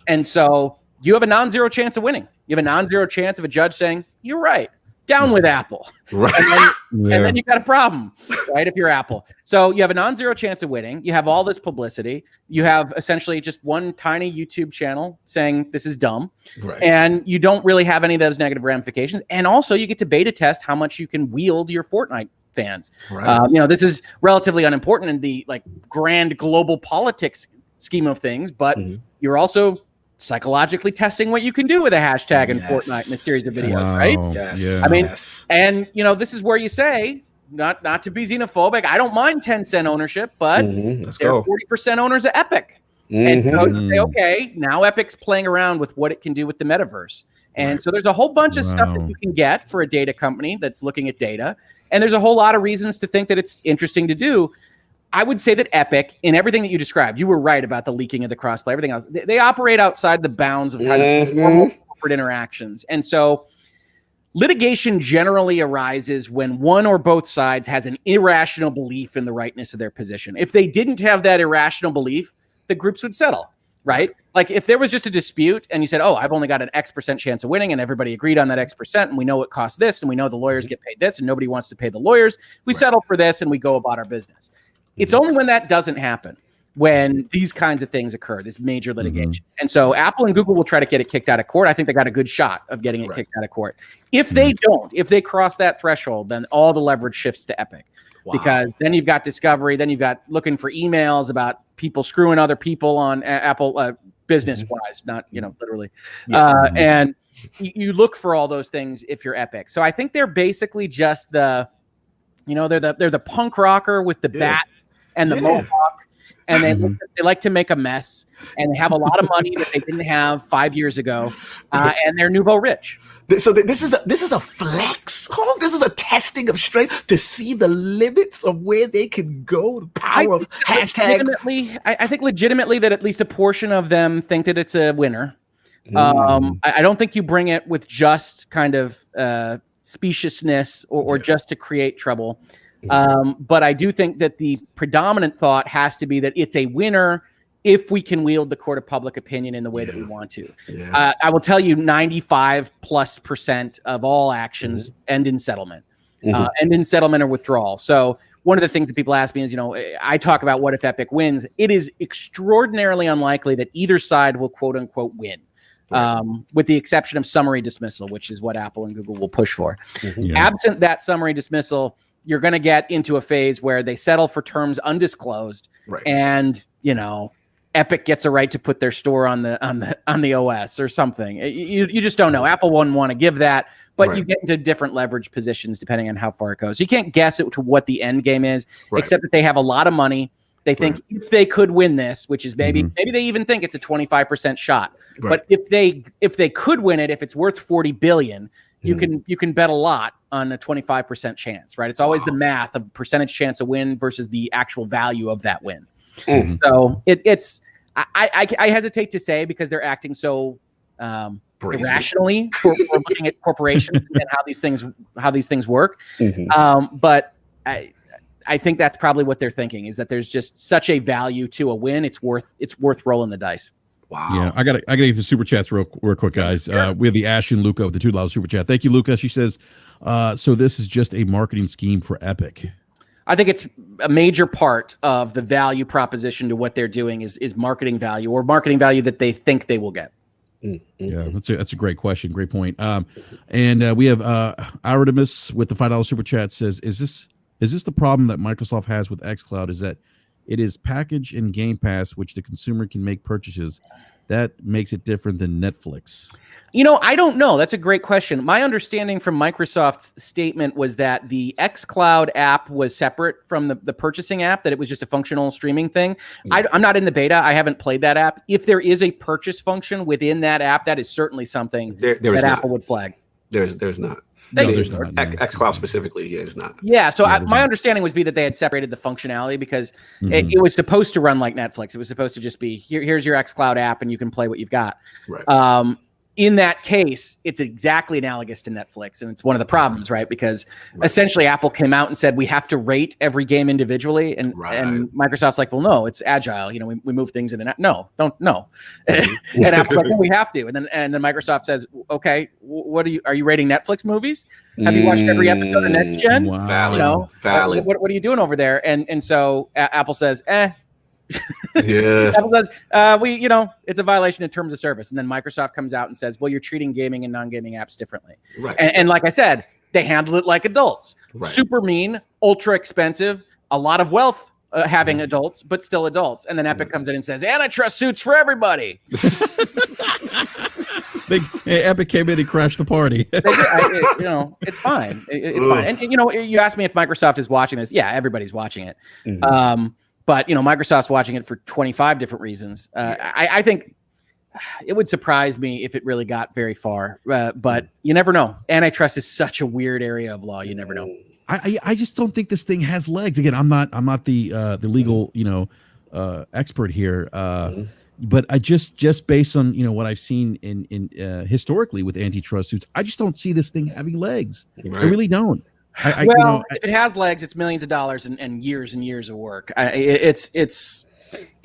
And so you have a non-zero chance of winning. You have a non-zero chance of a judge saying, you're right. Down with Apple. Right. And then you've got a problem, right? If you're Apple. So you have a non-zero chance of winning. You have all this publicity. You have essentially just one tiny YouTube channel saying this is dumb. Right. And you don't really have any of those negative ramifications. And also you get to beta test how much you can wield your Fortnite fans. Right. This is relatively unimportant in the grand global politics scheme of things, but you're also psychologically testing what you can do with a hashtag in Fortnite in a series of videos, right? Yes. Yeah. I mean, and this is where you say, not to be xenophobic, I don't mind 10-cent ownership, but they're 40% owners of Epic. And so you say, okay, now Epic's playing around with what it can do with the metaverse. And so there's a whole bunch of stuff that you can get for a data company that's looking at data. And there's a whole lot of reasons to think that it's interesting to do. I would say that Epic, in everything that you described, you were right about the leaking of the crossplay, everything else. They operate outside the bounds of kind of normal corporate interactions. And so litigation generally arises when one or both sides has an irrational belief in the rightness of their position. If they didn't have that irrational belief, the groups would settle, right? Like if there was just a dispute and you said, oh, I've only got an X% chance of winning, and everybody agreed on that X%, and we know it costs this, and we know the lawyers get paid this, and nobody wants to pay the lawyers, we settle for this and we go about our business. It's only when that doesn't happen, when these kinds of things occur, this major litigation. And so Apple and Google will try to get it kicked out of court. I think they got a good shot of getting it kicked out of court. If they don't, if they cross that threshold, then all the leverage shifts to Epic. Because then you've got discovery, then you've got looking for emails about people screwing other people on Apple business-wise, not, literally. And you look for all those things if you're Epic. So I think they're basically just they're the punk rocker with the bat and the mohawk, and they like to make a mess, and they have a lot of money that they didn't have 5 years ago, and they're nouveau rich. So this is a flex. This is a testing of strength to see the limits of where they can go. The power of hashtag. I think legitimately that at least a portion of them think that it's a winner. I don't think you bring it with just kind of speciousness or just to create trouble. But I do think that the predominant thought has to be that it's a winner if we can wield the court of public opinion in the way that we want to. I will tell you 95+% of all actions end in settlement, end in settlement or withdrawal. So one of the things that people ask me is, I talk about what if Epic wins. It is extraordinarily unlikely that either side will quote unquote win. With the exception of summary dismissal, which is what Apple and Google will push for. Absent that summary dismissal, you're going to get into a phase where they settle for terms undisclosed, and Epic gets a right to put their store on the OS or something. You just don't know. Apple wouldn't want to give that, but you get into different leverage positions depending on how far it goes. You can't guess it to what the end game is, except that they have a lot of money. They think if they could win this, which is maybe they even think it's a 25% shot. But if they could win it, if it's worth $40 billion, you can bet a lot on a 25% chance, right? It's always the math of percentage chance of win versus the actual value of that win. So I hesitate to say, because they're acting so irrationally for looking at corporations and how these things work. But I think that's probably what they're thinking, is that there's just such a value to a win. It's worth rolling the dice. Wow. Yeah, I gotta get the super chats real quick, guys. We have the Ash and Luca with the $2 super chat. Thank you, Luca. She says, so this is just a marketing scheme for Epic. I think it's a major part of the value proposition to what they're doing is marketing value, or marketing value that they think they will get. Yeah, that's a great question. Great point. And we have Artemis with the $5 super chat says, is this the problem that Microsoft has with xCloud, is that it is packaged in GamePass, which the consumer can make purchases? That makes it different than Netflix. I don't know. That's a great question. My understanding from Microsoft's statement was that the xCloud app was separate from the purchasing app, that it was just a functional streaming thing. I'm not in the beta. I haven't played that app. If there is a purchase function within that app, that is certainly something that Apple would flag. There's not. No, Thank there's you. not. No. xCloud specifically, yeah, it's not. Yeah, so Yeah, my understanding was that they had separated the functionality because Mhm. it was supposed to run like Netflix. It was supposed to just be here's your xCloud app and you can play what you've got. Right. In that case, it's exactly analogous to Netflix, and it's one of the problems, right? Because essentially Apple came out and said we have to rate every game individually, and Microsoft's like, well, no, it's agile. You know, we move things in and out. No, don't no. And Apple's like, well, we have to. And then Microsoft says, okay, are you rating Netflix movies? Have you watched every episode of Next Gen? Wow. Valid. You know, Valid. What are you doing over there? And so Apple says, Yeah. Apple says, it's a violation in terms of service. And then Microsoft comes out and says, well, you're treating gaming and non-gaming apps differently. Right. And like I said, they handled it like adults. Right. Super mean, ultra expensive, a lot of wealth having adults, but still adults. And then Epic comes in and says, antitrust suits for everybody. Epic came in and crashed the party. It's fine. It's fine. And, you asked me if Microsoft is watching this. Yeah, everybody's watching it. But Microsoft's watching it for 25 different reasons. I think it would surprise me if it really got very far. But you never know. Antitrust is such a weird area of law. You never know. I just don't think this thing has legs. Again, I'm not the legal expert here. But I just based on what I've seen in historically with antitrust suits, I just don't see this thing having legs. Right. I really don't. If it has legs, it's millions of dollars and years of work. It's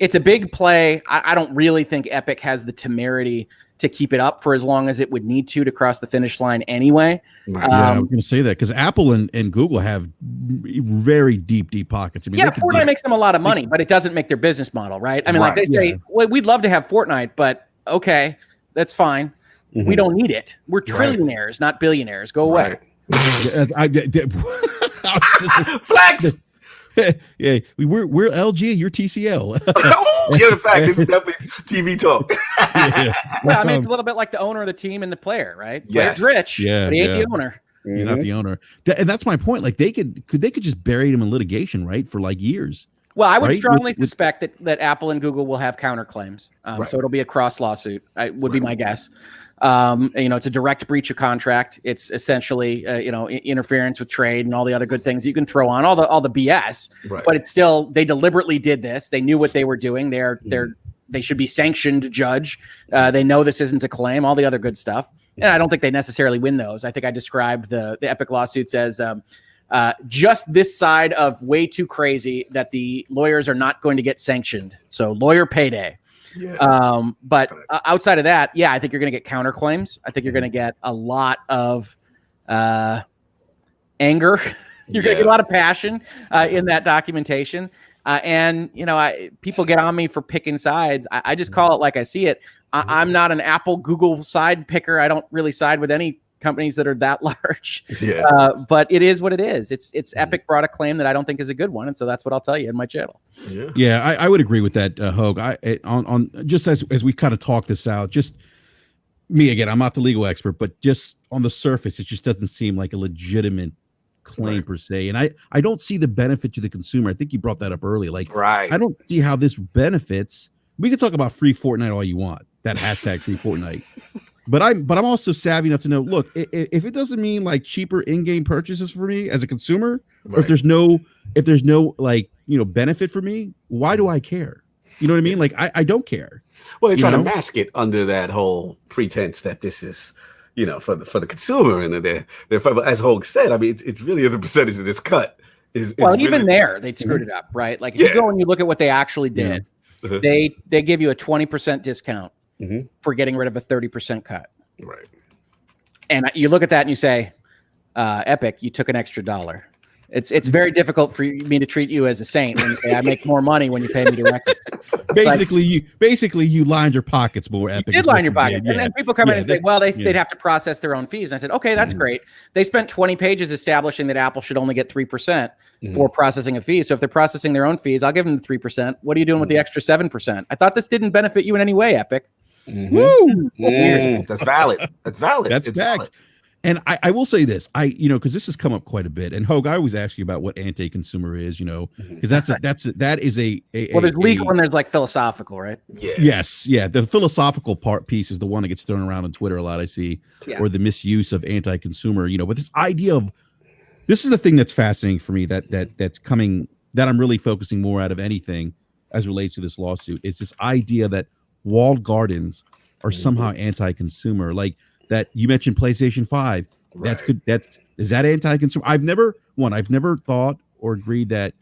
a big play. I don't really think Epic has the temerity to keep it up for as long as it would need to cross the finish line anyway. Right. I was going to say that because Apple and Google have very deep pockets. I mean, Fortnite makes them a lot of money, but it doesn't make their business model, right? I mean, like they say, well, we'd love to have Fortnite, but okay, that's fine. We don't need it. We're trillionaires, not billionaires. Go away. Flex. Yeah, we're LG, you're TCL. In fact, this is definitely TV talk. Well, I mean, it's a little bit like the owner of the team and the player, right? Player's rich, but he ain't the owner. He's not the owner, and that's my point. Like they could just bury him in litigation, right, for like years. Well, I would strongly suspect that Apple and Google will have counterclaims, so it'll be a cross lawsuit. Would be my guess. It's a direct breach of contract. It's essentially, interference with trade and all the other good things you can throw on all the BS. Right. But it's still, they deliberately did this. They knew what they were doing. They should be sanctioned, judge. They know this isn't a claim. All the other good stuff. And I don't think they necessarily win those. I think I described the Epic lawsuits as just this side of way too crazy that the lawyers are not going to get sanctioned. So lawyer payday. Yeah. But outside of that, I think you're going to get counterclaims. I think you're going to get a lot of anger. You're going to get a lot of passion in that documentation. People get on me for picking sides. I just call it like I see it. I'm not an Apple Google side picker. I don't really side with any companies that are that large. But it is what it is. It's Epic brought a claim that I don't think is a good one, and so that's what I'll tell you in my channel. I would agree with that, Hogue. On just as we kind of talk this out, just me again, I'm not the legal expert, but just on the surface, it just doesn't seem like a legitimate claim per se, and I don't see the benefit to the consumer. I think you brought that up earlier. I don't see how this benefits. We can talk about free Fortnite all you want, that hashtag free Fortnite. But I'm also savvy enough to know, look, if it doesn't mean like cheaper in-game purchases for me as a consumer, or if there's no benefit for me, why do I care? You know what I mean? Like I don't care. Well, they're trying to mask it under that whole pretense that this is, for the consumer, and they're as Hogue said, I mean, it's really the percentage of this cut is. Even there, they screwed it up, right? Like if you go and you look at what they actually did, they give you a 20% discount. For getting rid of a 30% cut. Right. And you look at that and you say, Epic, you took an extra $1. It's very difficult for me to treat you as a saint when you say I make more money when you pay me directly. Basically, you lined your pockets more, Epic. You did line your pockets. And then people come in and say, well, they'd have to process their own fees. And I said, okay, that's great. They spent 20 pages establishing that Apple should only get 3% for processing a fee. So if they're processing their own fees, I'll give them the 3%. What are you doing with the extra 7%? I thought this didn't benefit you in any way, Epic. Woo! That's valid. That's valid. That's fact. And I will say this, because this has come up quite a bit. And Hogue, I always ask you about what anti-consumer is, because that is a well, there's legal and there's like philosophical, right? Yeah. Yes, yeah. The philosophical piece is the one that gets thrown around on Twitter a lot. I see, or the misuse of anti-consumer. But this idea of this is the thing that's fascinating for me that's coming that I'm really focusing more out of anything as relates to this lawsuit. It's this idea that walled gardens are somehow anti-consumer, like. That you mentioned PlayStation 5. That's good. Is that anti-consumer? I've never thought or agreed that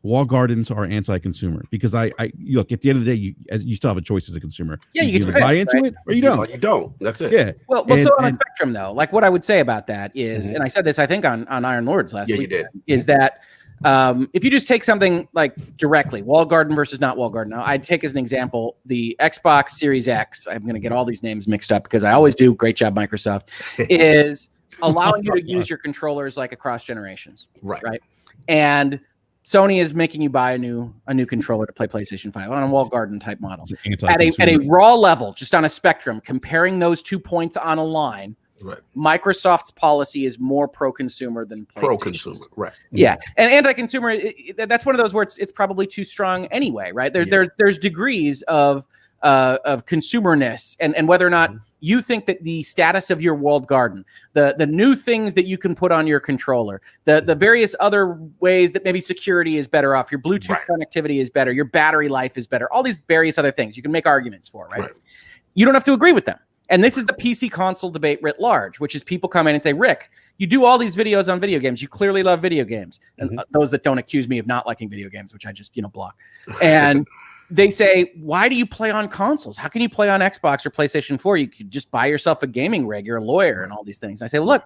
walled gardens are anti-consumer, because I look, at the end of the day, you still have a choice as a consumer. Yeah, you can buy into it or you don't. You don't. That's it. Yeah. Well, so on a spectrum though, like what I would say about that is, and I said this I think on Iron Lords last week. You did. Is that if you just take something like directly walled garden versus not walled garden. Now, I'd take as an example the Xbox Series X. I'm going to get all these names mixed up because I always do. Great job, Microsoft. Is allowing you to use your controllers like across generations. Right. And Sony is making you buy a new controller to play PlayStation 5 on a walled garden type model. At a raw level, just on a spectrum, comparing those 2 points on a line. Right. Microsoft's policy is more pro-consumer than pro-consumer. Right. Yeah, and anti-consumer. That's one of those where it's probably too strong anyway. Right. There's degrees of consumerness and whether or not you think that the status of your walled garden, the new things that you can put on your controller, the various other ways that maybe security is better off, your Bluetooth connectivity is better, your battery life is better, all these various other things you can make arguments for. Right. You don't have to agree with them. And this is the PC console debate writ large, which is people come in and say, Rick, you do all these videos on video games. You clearly love video games. And those that don't accuse me of not liking video games, which I just, block. And they say, why do you play on consoles? How can you play on Xbox or PlayStation 4? You could just buy yourself a gaming rig. You're a lawyer and all these things. And I say, well, look,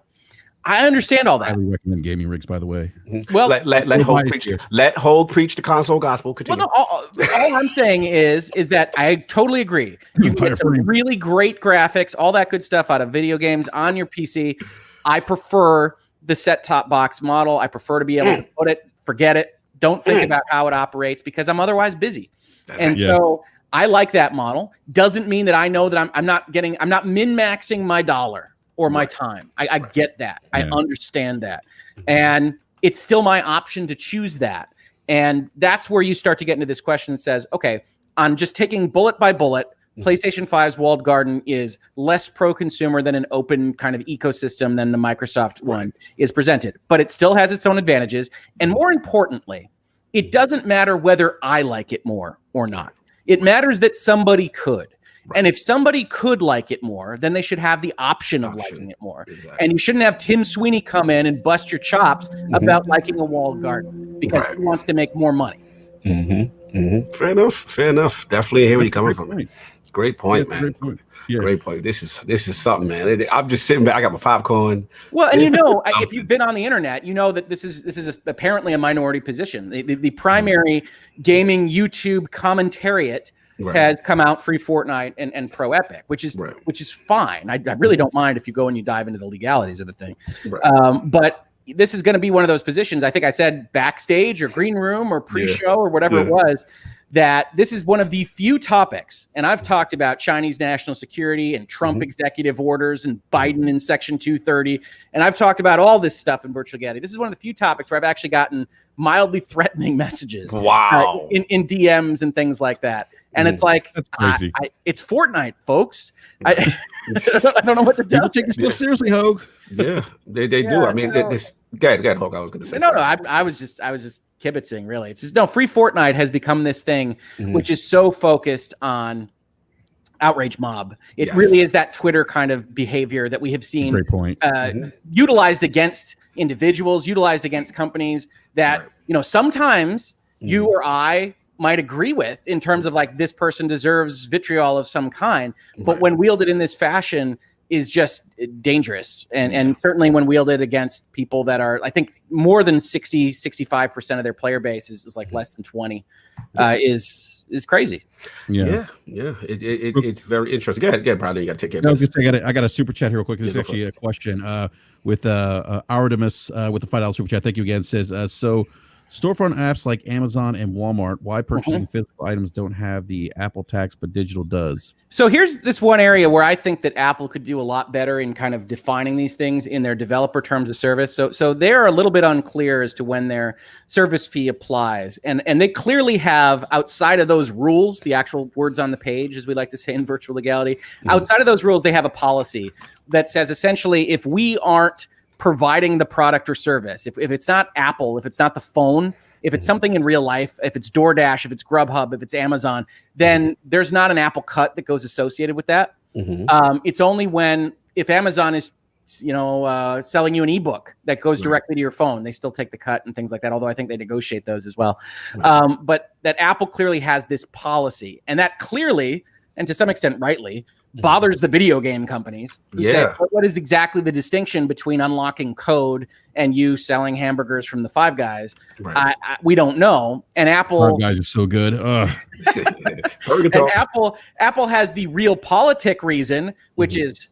I understand all that. I highly recommend gaming rigs, by the way. Well, let Hogue preach the console gospel. Continue. Well, no, all I'm saying is that I totally agree. You can get some really great graphics, all that good stuff out of video games on your PC. I prefer the set-top box model. I prefer to be able to put it, forget it, don't think about how it operates because I'm otherwise busy. So I like that model. Doesn't mean that I know that I'm not min-maxing my dollar or my time. I get that. I understand that. And it's still my option to choose that. And that's where you start to get into this question that says, okay, I'm just taking bullet by bullet. PlayStation 5's walled garden is less pro-consumer than an open kind of ecosystem than the Microsoft one is presented. But it still has its own advantages. And more importantly, it doesn't matter whether I like it more or not. It matters that somebody could. And if somebody could like it more, then they should have the option of liking it more. Exactly. And you shouldn't have Tim Sweeney come in and bust your chops about liking a walled garden because he wants to make more money. Fair enough. Definitely hear where you're coming from. Great point, man. Great point. Yeah. Great point. This is something, man. I'm just sitting back. I got my popcorn. Well, and if you've been on the internet, you know that this is apparently a minority position. The primary gaming YouTube commentariat has come out free Fortnite and pro Epic, which is fine. I really don't mind if you go and you dive into the legalities of the thing. But this is going to be one of those positions. I think I said backstage or green room or pre-show or whatever it was, that this is one of the few topics. And I've talked about Chinese national security and Trump executive orders and Biden in Section 230. And I've talked about all this stuff in Virtual Reality. This is one of the few topics where I've actually gotten mildly threatening messages in DMs and things like that. And it's like, that's crazy. It's Fortnite, folks. I don't know what to tell you. Take this so seriously, Hogue. Yeah, they do. I mean, this. Go ahead, Hogue. I was going to say. No. I was just kibitzing. Really, it's just free Fortnite has become this thing which is so focused on outrage mob. It really is that Twitter kind of behavior that we have seen. Great point. Utilized against individuals, utilized against companies that sometimes you or I might agree with in terms of like this person deserves vitriol of some kind, but when wielded in this fashion is just dangerous. And certainly when wielded against people that are, I think more than 65% of their player base is like less than 20 is crazy. Yeah. It's very interesting. Go ahead, Bradley. You got to take care of it. I got a super chat here real quick. This is actually a question with Artemis with the $5 super chat. Thank you again. Says, so Storefront apps like Amazon and Walmart, why purchasing physical items don't have the Apple tax, but digital does? So here's this one area where I think that Apple could do a lot better in kind of defining these things in their developer terms of service. So they're a little bit unclear as to when their service fee applies. And they clearly have, outside of those rules, the actual words on the page, as we like to say in virtual legality, outside of those rules, they have a policy that says essentially if we aren't providing the product or service, if it's not Apple, if it's not the phone, if it's something in real life, if it's DoorDash, if it's Grubhub, if it's Amazon, then there's not an Apple cut that goes associated with that. It's only if Amazon is, selling you an ebook that goes directly to your phone, they still take the cut and things like that. Although I think they negotiate those as well. But that Apple clearly has this policy, and that clearly, and to some extent rightly, bothers the video game companies who say, what is exactly the distinction between unlocking code and you selling hamburgers from the Five Guys? We don't know. And Apple, Five Guys are so good. and Apple has the realpolitik reason, which is,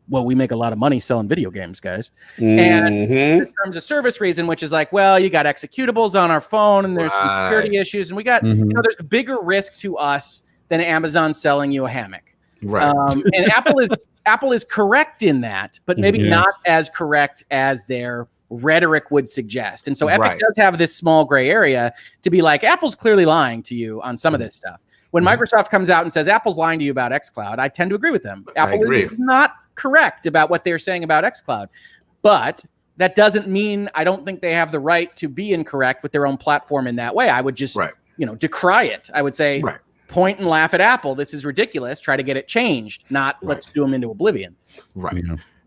well, we make a lot of money selling video games, guys. And in terms of service reason, which is like, well, you got executables on our phone and there's some security issues, and we got, there's a bigger risk to us than Amazon selling you a hammock. And Apple is correct in that, but maybe not as correct as their rhetoric would suggest. And so Epic does have this small gray area to be like, Apple's clearly lying to you on some of this stuff. When Microsoft comes out and says Apple's lying to you about xCloud, I tend to agree with them. Apple is not correct about what they're saying about xCloud, but that doesn't mean I don't think they have the right to be incorrect with their own platform in that way. I would just, decry it. I would say, point and laugh at Apple. This is ridiculous. Try to get it changed, not let's do them into oblivion.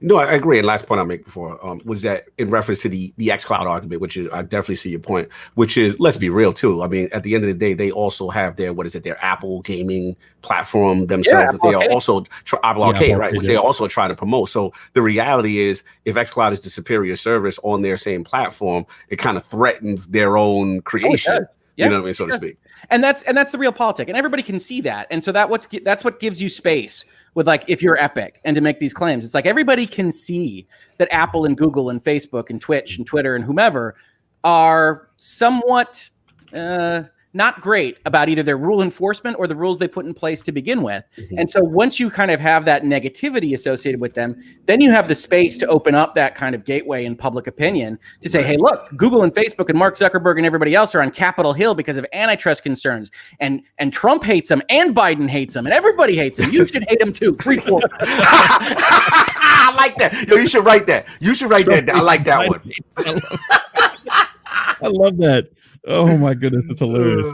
No, I agree. And last point I make before was that in reference to the xCloud argument, which is, I definitely see your point, which is, let's be real too. I mean, at the end of the day, they also have their, their Apple gaming platform themselves. That they are also Apple Arcade, right? Which they are also trying to promote. So the reality is, if xCloud is the superior service on their same platform, it kind of threatens their own creation. You know what I mean, so to speak. And that's the realpolitik, and everybody can see that. And so that's what gives you space with, like, if you're Epic and to make these claims. It's like everybody can see that Apple and Google and Facebook and Twitch and Twitter and whomever are somewhat not great about either their rule enforcement or the rules they put in place to begin with. And so once you kind of have that negativity associated with them, then you have the space to open up that kind of gateway in public opinion to say, hey, look, Google and Facebook and Mark Zuckerberg and everybody else are on Capitol Hill because of antitrust concerns. And Trump hates them and Biden hates them and everybody hates them. You should hate them too. Free for I like that. Yo, you should write that. You should write that. I like that one. I love that. Oh my goodness, it's hilarious.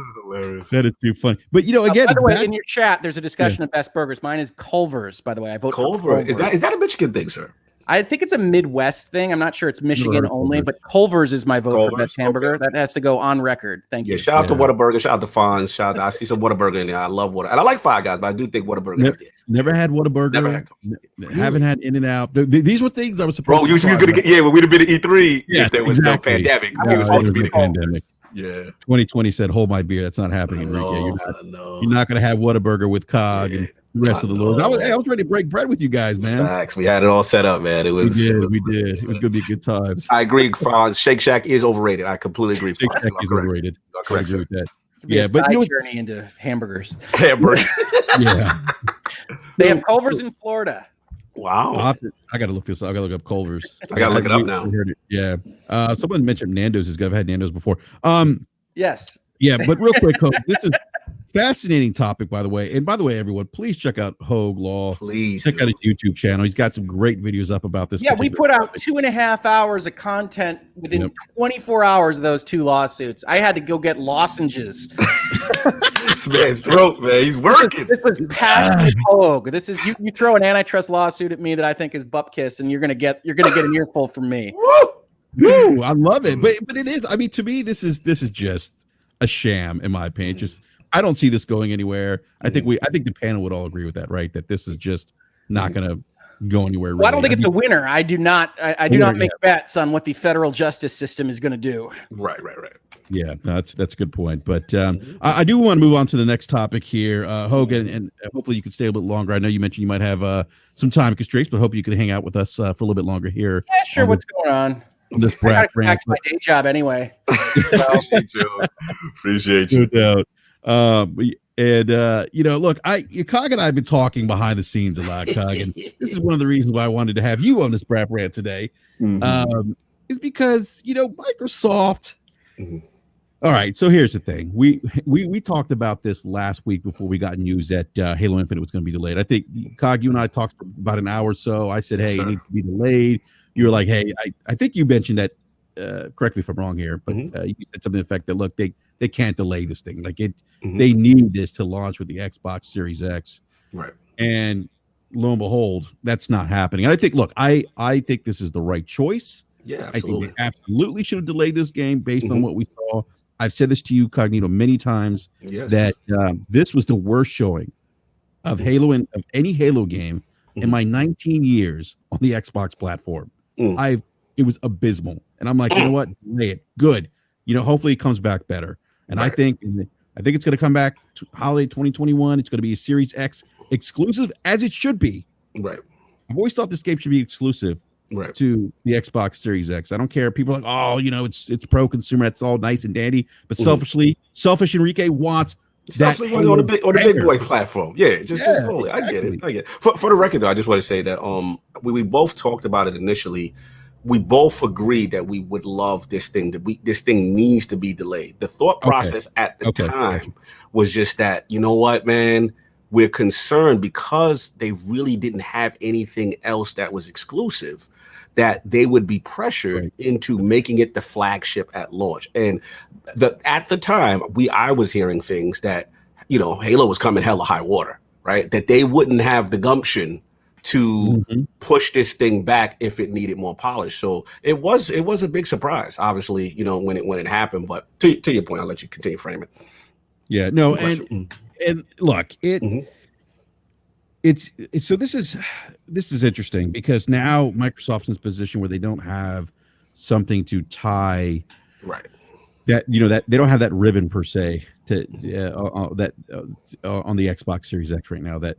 That is too fun. But again, by the way, in your chat, there's a discussion of best burgers. Mine is Culver's, by the way. I vote Culver. for Culver. Is that a Michigan thing, sir? I think it's a Midwest thing. I'm not sure it's Michigan only, but Culver's is my vote for best hamburger. That has to go on record. Thank you. Yeah, shout out to Whataburger. Shout out to Fonz. I see some Whataburger in there. I love Whataburger. And I like Five Guys, but I do think Whataburger. Never had Whataburger. Haven't had In-N-Out. These were things I was supposed to. Bro, you were going to get, we'd have been at E3 if there was no pandemic. It was supposed to be the pandemic. Yeah, 2020 said, "Hold my beer." That's not happening, Enrique. You're not going to have Whataburger with Cog and the rest of the Lord. I was ready to break bread with you guys, man. Facts. We had it all set up, man. We did. It was going to be good times. I agree. Shake Shack is overrated. I completely agree. Shake Shack is overrated. I agree with that. Yeah, but journey into hamburgers. They have Culver's in Florida. Wow. I got to look this up. I got to look up Culver's. I got to look it up now. Yeah. Someone mentioned Nando's is good. I've had Nando's before. Yes. Yeah, but real quick, Hogue, this is fascinating topic, by the way. And by the way, everyone, please check out Hogue Law. Please check out his YouTube channel. He's got some great videos up about this. Yeah, we put out 2.5 hours of content within 24 hours of those 2 lawsuits. I had to go get lozenges. This man's throat, man. He's working. This was passionate Hogue. This is you throw an antitrust lawsuit at me that I think is butt kiss, and you're gonna get an earful from me. Woo! I love it. But it is, I mean, to me, this is just a sham, in my opinion. Just I don't see this going anywhere. I think the panel would all agree with that, right? That this is just not gonna go anywhere. Really. Well, I don't think it's a winner. I do not make bets on what the federal justice system is gonna do. Right. Yeah, that's a good point. But I do want to move on to the next topic here, Hogan, and hopefully you can stay a little longer. I know you mentioned you might have some time constraints, but hope you can hang out with us for a little bit longer here. Yeah, sure. What's going on? on this I BRAP gotta go back rant. to my day job anyway. Appreciate you. Appreciate No you. doubt. Look, Cog and I have been talking behind the scenes a lot, Cog, and this is one of the reasons why I wanted to have you on this BRAP rant today. Is because Microsoft. Mhm. All right, so here's the thing. We talked about this last week before we got news that Halo Infinite was going to be delayed. I think Cog, you and I talked for about an hour or so. I said, "Hey, it needs to be delayed." You were like, "Hey, I think you mentioned that." Correct me if I'm wrong here, but you said something to the effect that look, they can't delay this thing. Like they need this to launch with the Xbox Series X, Right? And lo and behold, that's not happening. And I think, look, I think this is the right choice. Yeah, I absolutely. think they absolutely should have delayed this game based on what we saw. I've said this to you, Cognito, many times that this was the worst showing of Halo and of any Halo game in my 19 years on the Xbox platform. It was abysmal, and I'm like, you know what? Delay it. Good. Hopefully it comes back better. And I think it's going to come back to holiday 2021. It's going to be a Series X exclusive, as it should be. Right. I've always thought this game should be exclusive to the Xbox Series X. I don't care. People are like, oh, it's pro consumer. That's all nice and dandy. But selfish Enrique wants that on the big boy platform. Yeah, just only. Exactly. I get it. For the record, though, I just want to say that we both talked about it initially. We both agreed that we would love this thing. This thing needs to be delayed. The thought process at the time was just that, you know what, man, we're concerned because they really didn't have anything else that was exclusive, that they would be pressured into making it the flagship at launch. And at the time, I was hearing things that, Halo was coming hella high water, right? That they wouldn't have the gumption to push this thing back if it needed more polish. So it was a big surprise, obviously, when it happened. But to your point, I'll let you continue framing. Yeah, no, and look, it's so this is interesting because now Microsoft's in this position where they don't have something to tie that that they don't have that ribbon per se to that on the Xbox Series X right now, that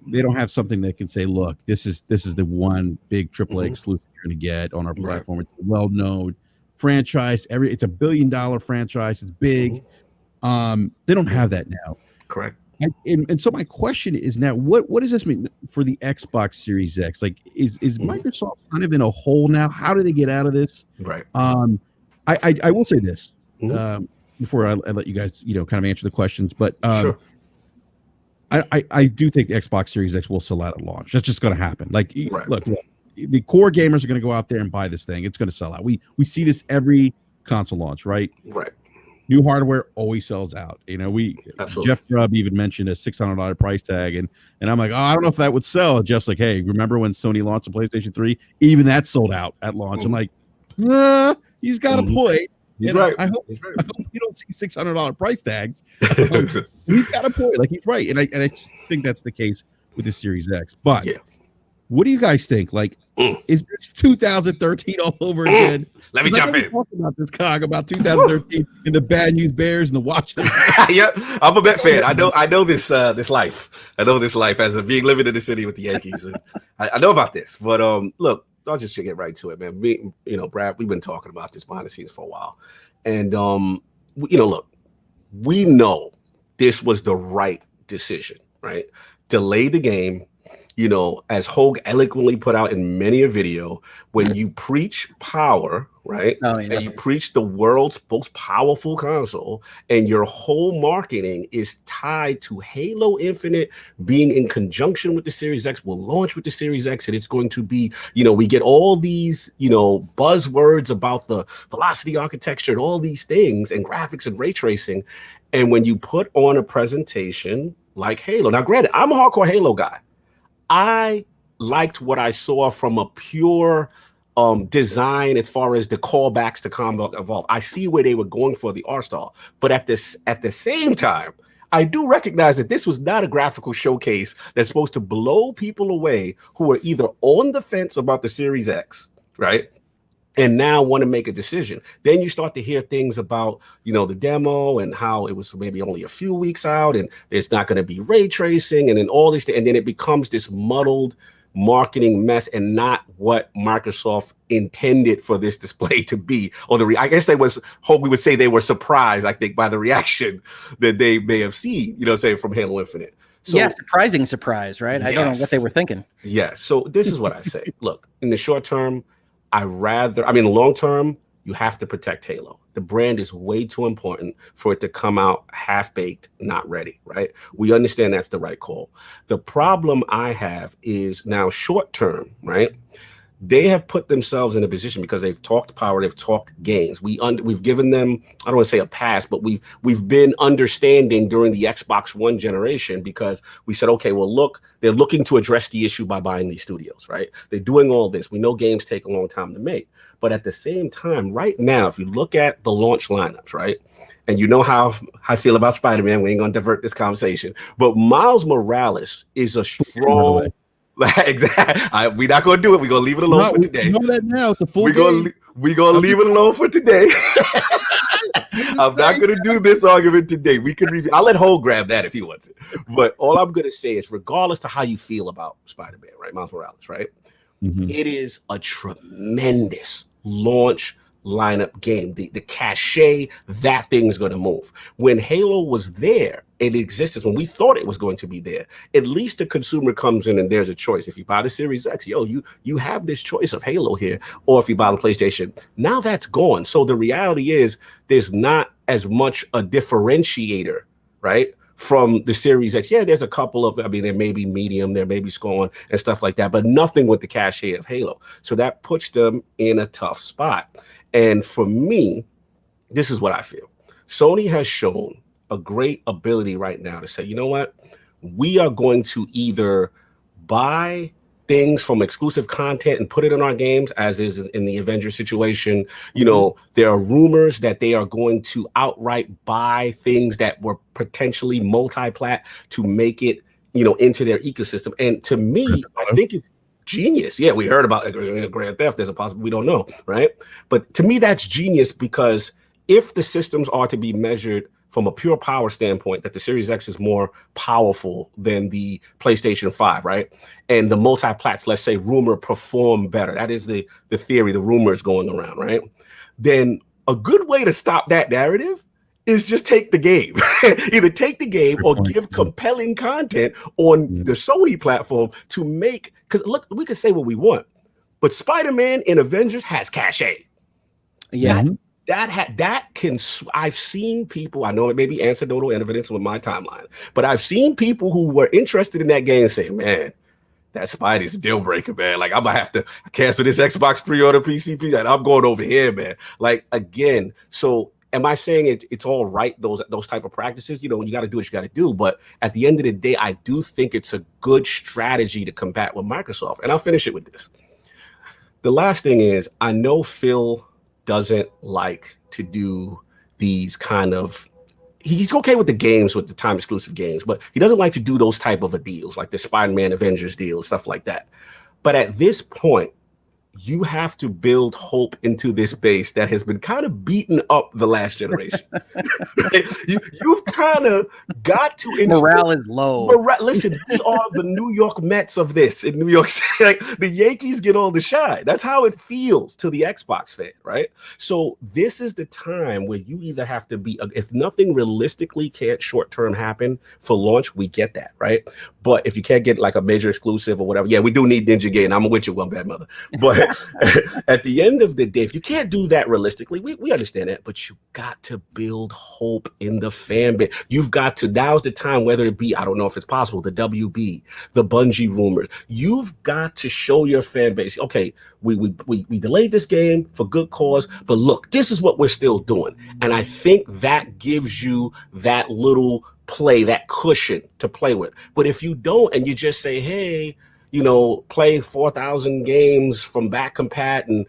they don't have something that can say, look, this is the one big AAA exclusive you're going to get on our platform. It's a well-known franchise. It's $1 billion franchise. It's big. They don't have that now. Correct. And so my question is now, what does this mean for the Xbox Series X? Like, is Microsoft kind of in a hole now? How do they get out of this? Right. I will say this before I let you guys, kind of answer the questions, but sure. I do think the Xbox Series X will sell out at launch. That's just going to happen. Like, look, the core gamers are going to go out there and buy this thing. It's going to sell out. We see this every console launch, right? Right. New hardware always sells out. Jeff Grubb even mentioned a $600 price tag, and I'm like, oh, I don't know if that would sell. And Jeff's like, hey, remember when Sony launched the PlayStation 3? Even that sold out at launch. I'm like, he's got a point. He's right. I hope you don't see $600 price tags. He's got a point. Like, he's right, and I think that's the case with the Series X. But what do you guys think? Like, is this 2013 all over again? Let me jump in. Talk about this, Cog, about 2013 and the Bad News Bears and the Washington. Yeah, I'm a Bet fan. I know this life. I know this life as being living in the city with the Yankees. And I know about this. But look, I'll just get right to it, man. Brad, we've been talking about this behind the scenes for a while, and look, we know this was the right decision, right? Delay the game. As Hogue eloquently put out in many a video, when you preach power, right? And you preach the world's most powerful console, and your whole marketing is tied to Halo Infinite being in conjunction with the Series X, will launch with the Series X, and it's going to be, we get all these, buzzwords about the velocity architecture and all these things and graphics and ray tracing. And when you put on a presentation like Halo, now granted, I'm a hardcore Halo guy. I liked what I saw from a pure design as far as the callbacks to Combat Evolved. I see where they were going for the R-Star, but at the same time, I do recognize that this was not a graphical showcase that's supposed to blow people away who are either on the fence about the Series X, right? And now want to make a decision. Then you start to hear things about, the demo and how it was maybe only a few weeks out and there's not going to be ray tracing and then all this, and then it becomes this muddled marketing mess and not what Microsoft intended for this display to be. Or I guess we would say they were surprised, I think, by the reaction that they may have seen, say from Halo Infinite. So, yeah, surprising surprise, right? Yes. I don't know what they were thinking. Yes. So this is what I say. Look, in the short term, in the long term, you have to protect Halo. The brand is way too important for it to come out half-baked, not ready, right? We understand that's the right call. The problem I have is now short term, right? They have put themselves in a position because they've talked power, they've talked games. We've given them, I don't want to say a pass, but we've been understanding during the Xbox One generation because we said, okay, well, look, they're looking to address the issue by buying these studios, right? They're doing all this. We know games take a long time to make, but at the same time, right now, if you look at the launch lineups, right? And you know how I feel about Spider-Man. We ain't gonna divert this conversation, but Miles Morales is a strong. Exactly. We're not gonna do it. We're gonna leave it alone for today. You know that now. It's a full we're gonna leave it alone for today. I'm not gonna do this argument today. We can review. I'll let Ho grab that if he wants it. But all I'm gonna say is, regardless to how you feel about Spider-Man, right, Miles Morales, right, it is a tremendous launch lineup game. The cachet, that thing's going to move. When Halo was there, it existed when we thought it was going to be there. At least the consumer comes in and there's a choice. If you buy the Series X, you have this choice of Halo here, or if you buy the PlayStation, now that's gone. So the reality is there's not as much a differentiator, right, from the Series X. Yeah, there's a couple of, there may be medium, there may be Scorn and stuff like that, but nothing with the cachet of Halo. So that puts them in a tough spot. And for me, this is what I feel. Sony has shown a great ability right now to say, you know what? We are going to either buy things from exclusive content and put it in our games, as is in the Avengers situation. There are rumors that they are going to outright buy things that were potentially multi-plat to make it, into their ecosystem. And to me, I think it's genius. Yeah, we heard about Grand Theft. There's a possibility, we don't know, right? But to me, that's genius, because if the systems are to be measured from a pure power standpoint, that the Series X is more powerful than the PlayStation 5, right? And the multi-plats, let's say, rumor perform better. That is the theory, the rumors going around, right? Then a good way to stop that narrative is just take the game. Either take the game or give compelling content on the Sony platform to make, because look, we can say what we want, but Spider-Man in Avengers has cachet. Yeah. I've seen people, I know it may be anecdotal evidence with my timeline, but I've seen people who were interested in that game say, man, that Spidey's a deal breaker, man. Like, I'm gonna have to cancel this Xbox pre-order PC, and I'm going over here, man. Like, again, so am I saying it's all right, those type of practices? You got to do what you got to do. But at the end of the day, I do think it's a good strategy to combat with Microsoft. And I'll finish it with this. The last thing is, I know Phil doesn't like to do these kind of, he's okay with the games, with the time exclusive games, but he doesn't like to do those type of deals, like the Spider-Man Avengers deal, stuff like that. But at this point, you have to build hope into this base that has been kind of beaten up the last generation. Right? You've kind of got to morale is low. Listen, we are the New York Mets of this in New York City. Like, the Yankees get all the shine. That's how it feels to the Xbox fan, right? So this is the time where you either have to be, if nothing realistically can't short-term happen for launch, we get that, right? But if you can't get like a major exclusive or whatever, yeah, we do need Ninja Game. I'm with you, One Bad Mother. But at the end of the day, if you can't do that realistically, we understand that, but you got to build hope in the fan base. You've got to, now's the time, whether it be, I don't know if it's possible, the WB, the Bungie rumors, you've got to show your fan base, okay, we delayed this game for good cause, but look, this is what we're still doing. And I think that gives you that little play, that cushion to play with. But if you don't, and you just say, hey, play 4,000 games from back compat, and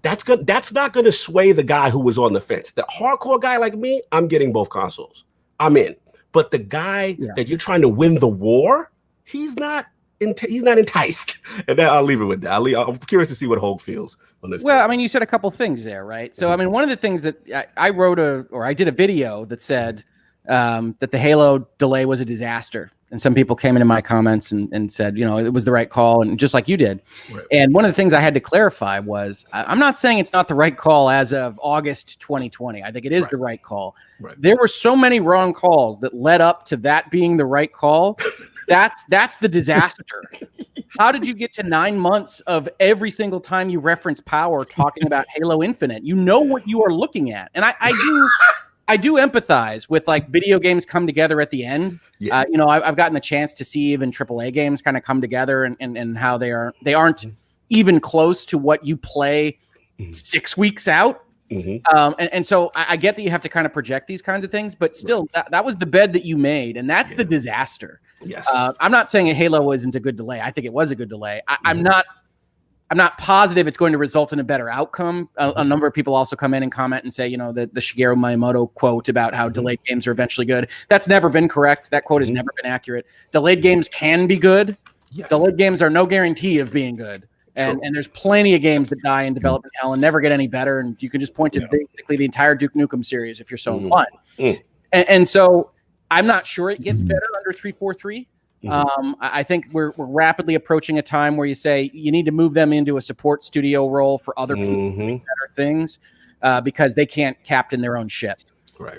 that's not going to sway the guy who was on the fence. The hardcore guy like me, I'm getting both consoles. I'm in. But the guy that you're trying to win the war, he's not enticed. And then I'll leave it with that. I'm curious to see what Hogue feels on this. Well, you said a couple things there, right? So, one of the things that I did a video that said, that the Halo delay was a disaster. And some people came into my comments and said, it was the right call, and just like you did. Right. And one of the things I had to clarify was I'm not saying it's not the right call as of August 2020. I think it is the right call. Right. There were so many wrong calls that led up to that being the right call. That's the disaster. How did you get to 9 months of every single time you reference power talking about Halo Infinite? You know what you are looking at. And I do empathize with like video games come together at the end. Yeah. I've gotten the chance to see even AAA games kind of come together and how they aren't even close to what you play 6 weeks out. And so I get that you have to kind of project these kinds of things, but still that was the bed that you made, and that's the disaster. Yes. I'm not saying a Halo isn't a good delay. I think it was a good delay. I'm not positive it's going to result in a better outcome. A number of people also come in and comment and say, the Shigeru Miyamoto quote about how delayed games are eventually good. That's never been correct. That quote has never been accurate. Delayed games can be good. Yes. Delayed games are no guarantee of being good. And there's plenty of games that die in development hell and never get any better. And you can just point to basically the entire Duke Nukem series if you're so inclined. And so I'm not sure it gets better under 343. I think we're rapidly approaching a time where you say you need to move them into a support studio role for other people doing better things because they can't captain their own ship. Right.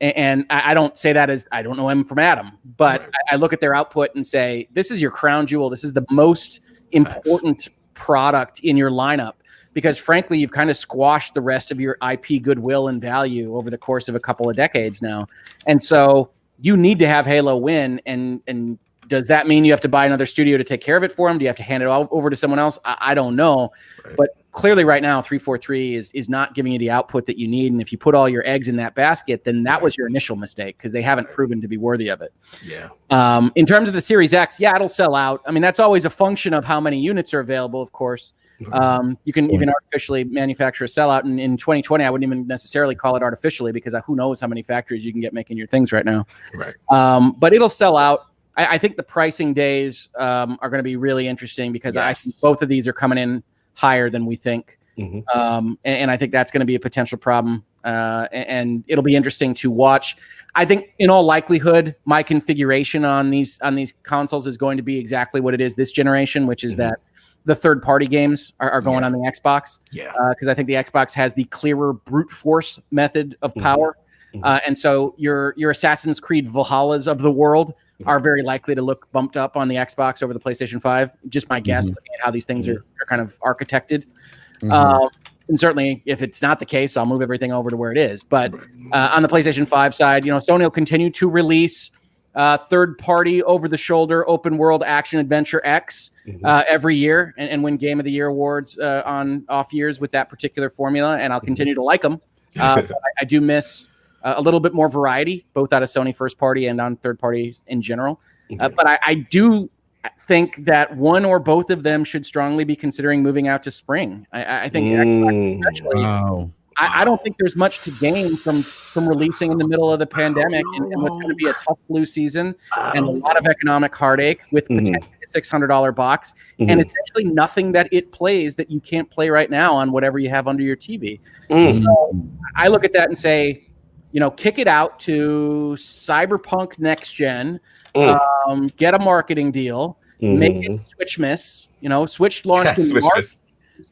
And I don't say that as I don't know him from Adam, but I look at their output and say, this is your crown jewel. This is the most important product in your lineup because frankly, you've kind of squashed the rest of your IP goodwill and value over the course of a couple of decades now. And so you need to have Halo win. And does that mean you have to buy another studio to take care of it for them? Do you have to hand it all over to someone else? I don't know. Right. But clearly right now, 343 is not giving you the output that you need. And if you put all your eggs in that basket, then that was your initial mistake because they haven't proven to be worthy of it. Yeah. In terms of the Series X, it'll sell out. I mean, that's always a function of how many units are available, of course. You can artificially manufacture a sellout. And in 2020, I wouldn't even necessarily call it artificially because who knows how many factories you can get making your things right now. Right. But it'll sell out. I think the pricing days are going to be really interesting because I think both of these are coming in higher than we think. And I think that's going to be a potential problem. And it'll be interesting to watch. I think in all likelihood, my configuration on these consoles is going to be exactly what it is this generation, which is that the third-party games are going on the Xbox. Yeah. Because I think the Xbox has the clearer brute force method of power. And so your Assassin's Creed Valhallas of the world are very likely to look bumped up on the Xbox over the PlayStation 5. Just my guess, looking at how these things are kind of architected. And certainly, if it's not the case, I'll move everything over to where it is. But on the PlayStation 5 side, Sony will continue to release third-party, over-the-shoulder, open-world action-adventure X every year and win Game of the Year awards on off years with that particular formula. And I'll continue to like them. I do miss a little bit more variety, both out of Sony first party and on third parties in general. But I do think that one or both of them should strongly be considering moving out to spring. I think especially, I don't think there's much to gain from releasing in the middle of the pandemic and what's going to be a tough flu season and a lot of economic heartache with potentially a $600 box and essentially nothing that it plays that you can't play right now on whatever you have under your TV. So I look at that and say, kick it out to Cyberpunk Next Gen, get a marketing deal, make it Switch miss. Switch launched in March.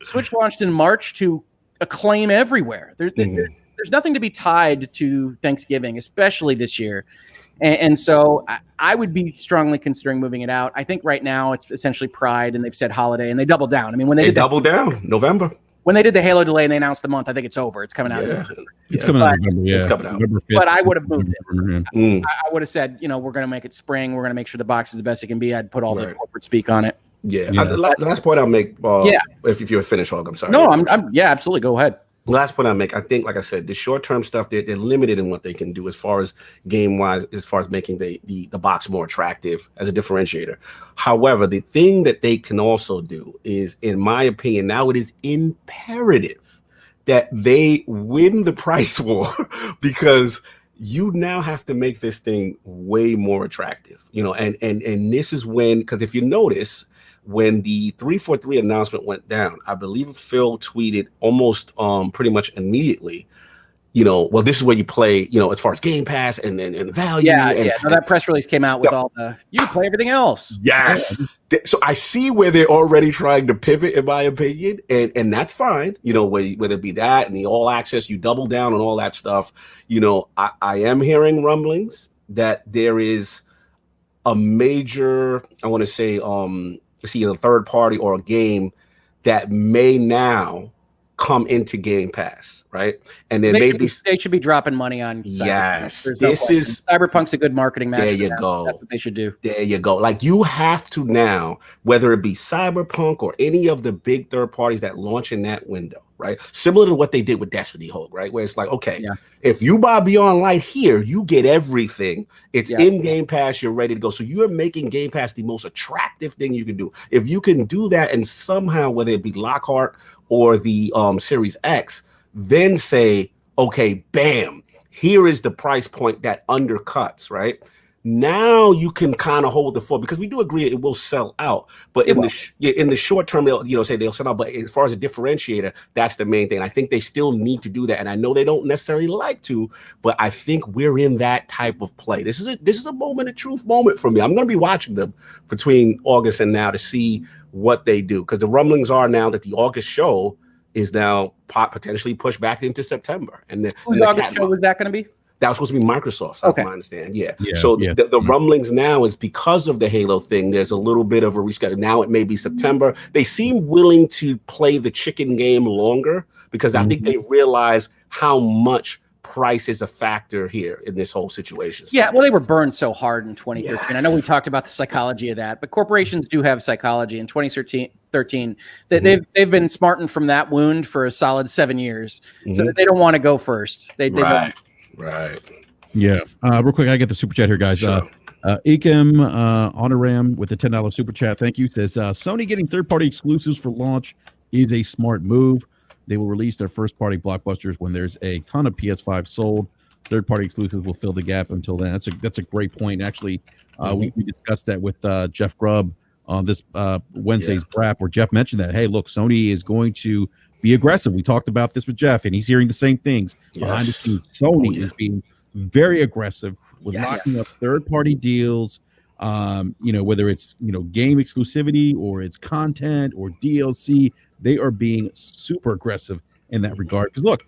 Switch launched in March to acclaim everywhere. There's nothing to be tied to Thanksgiving, especially this year. And so I would be strongly considering moving it out. I think right now it's essentially Pride, and they've said holiday, and they doubled down. I mean, when they doubled down November. When they did the Halo delay and they announced the month, I think it's over. It's coming out. It's coming out. It's coming out. But I would have moved it. I would have said, we're going to make it spring. We're going to make sure the box is the best it can be. I'd put all the corporate speak on it. The last point I'll make. If you're finished, Hog, I'm sorry. No, I'm absolutely. Go ahead. Last point I make, I think, like I said, the short-term stuff, they're limited in what they can do as far as game-wise, as far as making the box more attractive as a differentiator. However, the thing that they can also do is, in my opinion, now it is imperative that they win the price war because you now have to make this thing way more attractive, and this is when, because if you notice, when the 343 announcement went down, I believe Phil tweeted almost pretty much immediately, well, this is where you play, as far as Game Pass and the value. No, that press release came out with all you can play everything else. Yes. So I see where they're already trying to pivot, in my opinion, and that's fine. Whether it be that and the all access, you double down on all that stuff. I am hearing rumblings that there is a major, I want to say, it's either a third party or a game that may now come into Game Pass, right? And then they should be dropping money on Cyberpunk. Yes, Cyberpunk's a good marketing match. There you go. That's what they should do. There you go. Like, you have to now, whether it be Cyberpunk or any of the big third parties that launch in that window, right? Similar to what they did with Destiny Hulk, right? Where it's like, okay, if you buy Beyond Light here, you get everything. It's in Game Pass, you're ready to go. So you're making Game Pass the most attractive thing you can do. If you can do that, and somehow, whether it be Lockhart or the Series X, then say, okay, bam, here is the price point that undercuts, right? Now you can kind of hold the fort, because we do agree it will sell out, but in the short term, they'll say they'll sell out. But as far as a differentiator, that's the main thing. I think they still need to do that, and I know they don't necessarily like to, but I think we're in that type of play. This is a moment of truth moment for me. I'm going to be watching them between August and now to see what they do, because the rumblings are now that the August show is now potentially pushed back into September. And whose August show was that going to be? That was supposed to be Microsoft, from my understanding. Yeah. So yeah. The rumblings now is because of the Halo thing, there's a little bit of a reschedule. Now it may be September. They seem willing to play the chicken game longer, because I think they realize how much price is a factor here in this whole situation. Yeah, well, they were burned so hard in 2013. Yes. I know we talked about the psychology of that, but corporations do have psychology. In 2013, they've been smartened from that wound for a solid 7 years, so that they don't want to go first. They Right. Yeah. Real quick, I get the super chat here, guys. Sure. Ikem Honoram with the $10 super chat. Thank you. Says Sony getting third-party exclusives for launch is a smart move. They will release their first-party blockbusters when there's a ton of PS5 sold. Third-party exclusives will fill the gap until then. That's a great point. Actually, we discussed that with Jeff Grubb on this Wednesday's BRAP, where Jeff mentioned that, hey, look, Sony is going to be aggressive. We talked about this with Jeff, and he's hearing the same things. Behind the scenes, Sony is being very aggressive with locking up third-party deals, whether it's, game exclusivity or it's content or DLC. They are being super aggressive in that regard. Because look,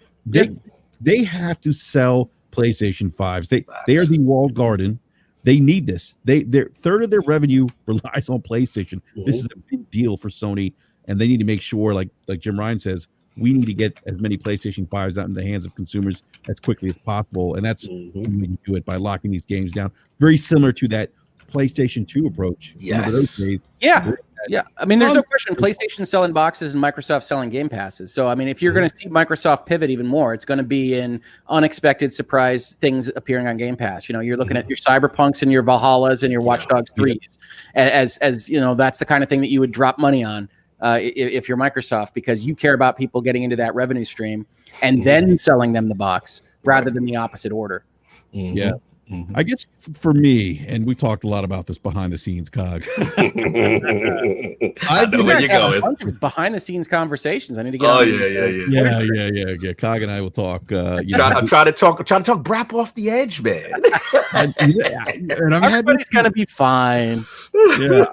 they have to sell PlayStation 5s. They are the walled garden. They need this. Their third of their revenue relies on PlayStation. This is a big deal for Sony, and they need to make sure, like Jim Ryan says, we need to get as many PlayStation 5s out in the hands of consumers as quickly as possible. And that's when you do it, by locking these games down. Very similar to that PlayStation 2 approach. Yes. Yeah. I mean, there's no question. PlayStation selling boxes and Microsoft selling Game Passes. So, I mean, if you're going to see Microsoft pivot even more, it's going to be in unexpected surprise things appearing on Game Pass. You're looking at your Cyberpunks and your Valhallas and your Watch Dogs 3s as that's the kind of thing that you would drop money on if you're Microsoft, because you care about people getting into that revenue stream and then selling them the box rather than the opposite order. Yeah. I guess for me, and we talked a lot about this behind the scenes, Cog. I know where you're going. A bunch of behind the scenes conversations. I need to get. Yeah. Cog and I will talk. I'm trying to talk BRAP off the edge, man. And everybody's gonna be fine. Yeah,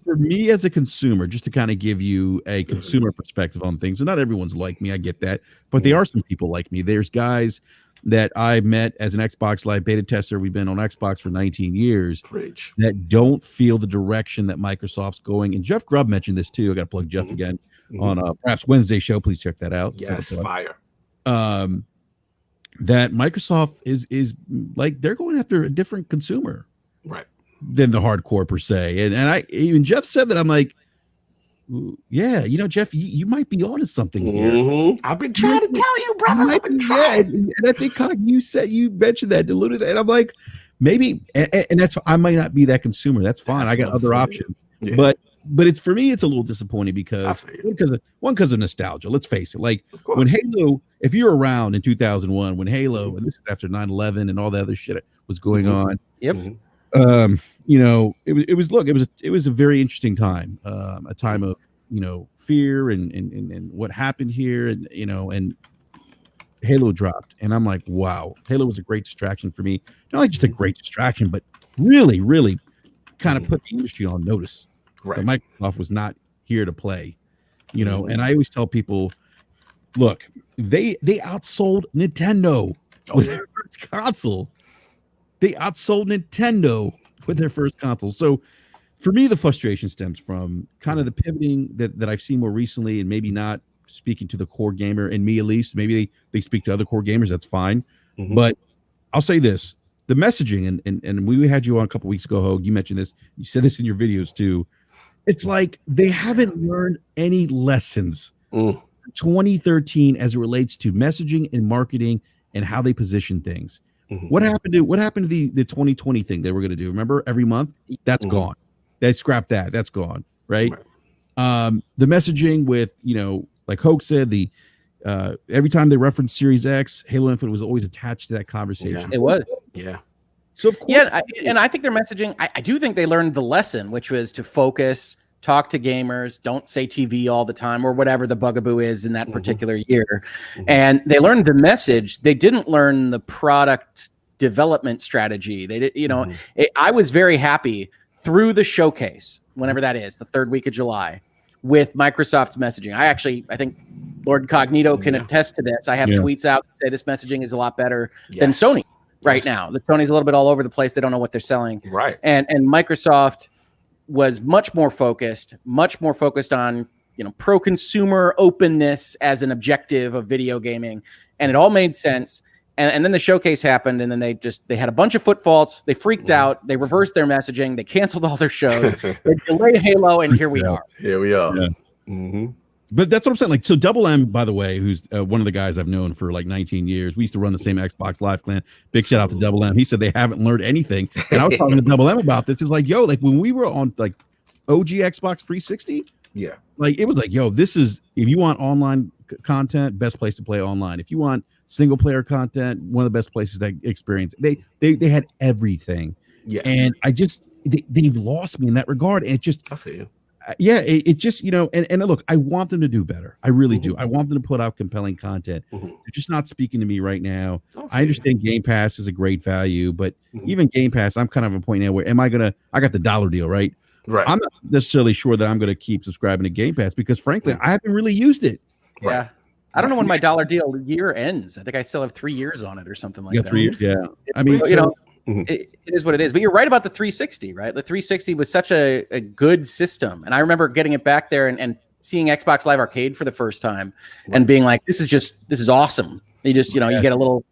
for me as a consumer, just to kind of give you a consumer perspective on things. And not everyone's like me, I get that, but there are some people like me. There's guys that I met as an Xbox Live beta tester. We've been on Xbox for 19 years. Preach. That don't feel the direction that Microsoft's going. And Jeff Grubb mentioned this too. I got to plug Jeff again on perhaps Wednesday show. Please check that out. Yes, fire. That Microsoft is like, they're going after a different consumer, right, than the hardcore per se. And even Jeff said that. I'm like, yeah, Jeff, you might be onto something here. I've been trying to tell you, brother. I've been trying. And I think you mentioned that, diluted that, and I'm like, maybe, and that's, I might not be that consumer. That's fine. I got other options. Yeah. But it's, for me, it's a little disappointing because of nostalgia. Let's face it. Like when Halo, if you're around in 2001, when Halo, and this is after 9/11 and all the other shit was going on. Yep. It was a very interesting time, a time of, fear and what happened here. And, and Halo dropped, and I'm like, wow, Halo was a great distraction for me. Not only just a great distraction, but really, really kind of put the industry on notice. Right. That Microsoft was not here to play, you know. And I always tell people, look, they outsold Nintendo with their first console. They outsold Nintendo with their first console. So for me, the frustration stems from kind of the pivoting that I've seen more recently, and maybe not speaking to the core gamer, and me at least. Maybe they speak to other core gamers. That's fine. But I'll say this: the messaging, and we had you on a couple weeks ago, Hogue. You mentioned this. You said this in your videos too. It's like they haven't learned any lessons. 2013 as it relates to messaging and marketing and how they position things. What happened to the 2020 thing they were going to do? Remember, every month? That's gone. They scrapped that. That's gone. Right. The messaging with, you know, like Hogue said, the every time they referenced Series X, Halo Infinite was always attached to that conversation. It was. Yeah. So of course, and I think their messaging, I do think they learned the lesson, which was to focus, talk to gamers, don't say TV all the time, or whatever the bugaboo is in that particular year. And they learned the message. They didn't learn the product development strategy. They did, you know, I was very happy through the showcase, whenever that is, the third week of July, with Microsoft's messaging. I think Lord Cognito can attest to this. I have tweets out that say this messaging is a lot better than Sony right now. The Sony's a little bit all over the place. They don't know what they're selling. Right. And Microsoft was much more focused on, you know, pro-consumer openness as an objective of video gaming. And it all made sense. And then the showcase happened, and then they had a bunch of foot faults. They freaked out. They reversed their messaging. They canceled all their shows. They delayed Halo, and here we are. Here we are. Yeah. But that's what I'm saying. Like, so Double M, by the way, who's one of the guys I've known for like 19 years. We used to run the same Xbox Live clan. Big shout out to Double M. He said they haven't learned anything. And I was talking to Double M about this. It's like, yo, like when we were on like OG Xbox 360, like it was like, yo, this is, if you want online content, best place to play online. If you want single player content, one of the best places to experience. They had everything. Yeah. And I just they've lost me in that regard. And it just, I see you. It just, you know, and look, I want them to do better. I really do. I want them to put out compelling content. They're just not speaking to me right now. I understand Game Pass is a great value, but even Game Pass, I'm kind of a point now where I got the dollar deal, right? Right. I'm not necessarily sure that I'm going to keep subscribing to Game Pass because frankly, I haven't really used it. Yeah. I don't know when my dollar deal year ends. I think I still have 3 years on it or something like that. 3 years. Yeah. I mean, you know, it is what it is. But you're right about the 360, right? The 360 was such a good system. And I remember getting it back there and seeing Xbox Live Arcade for the first time and being like, this is awesome. You just, you know, you get a little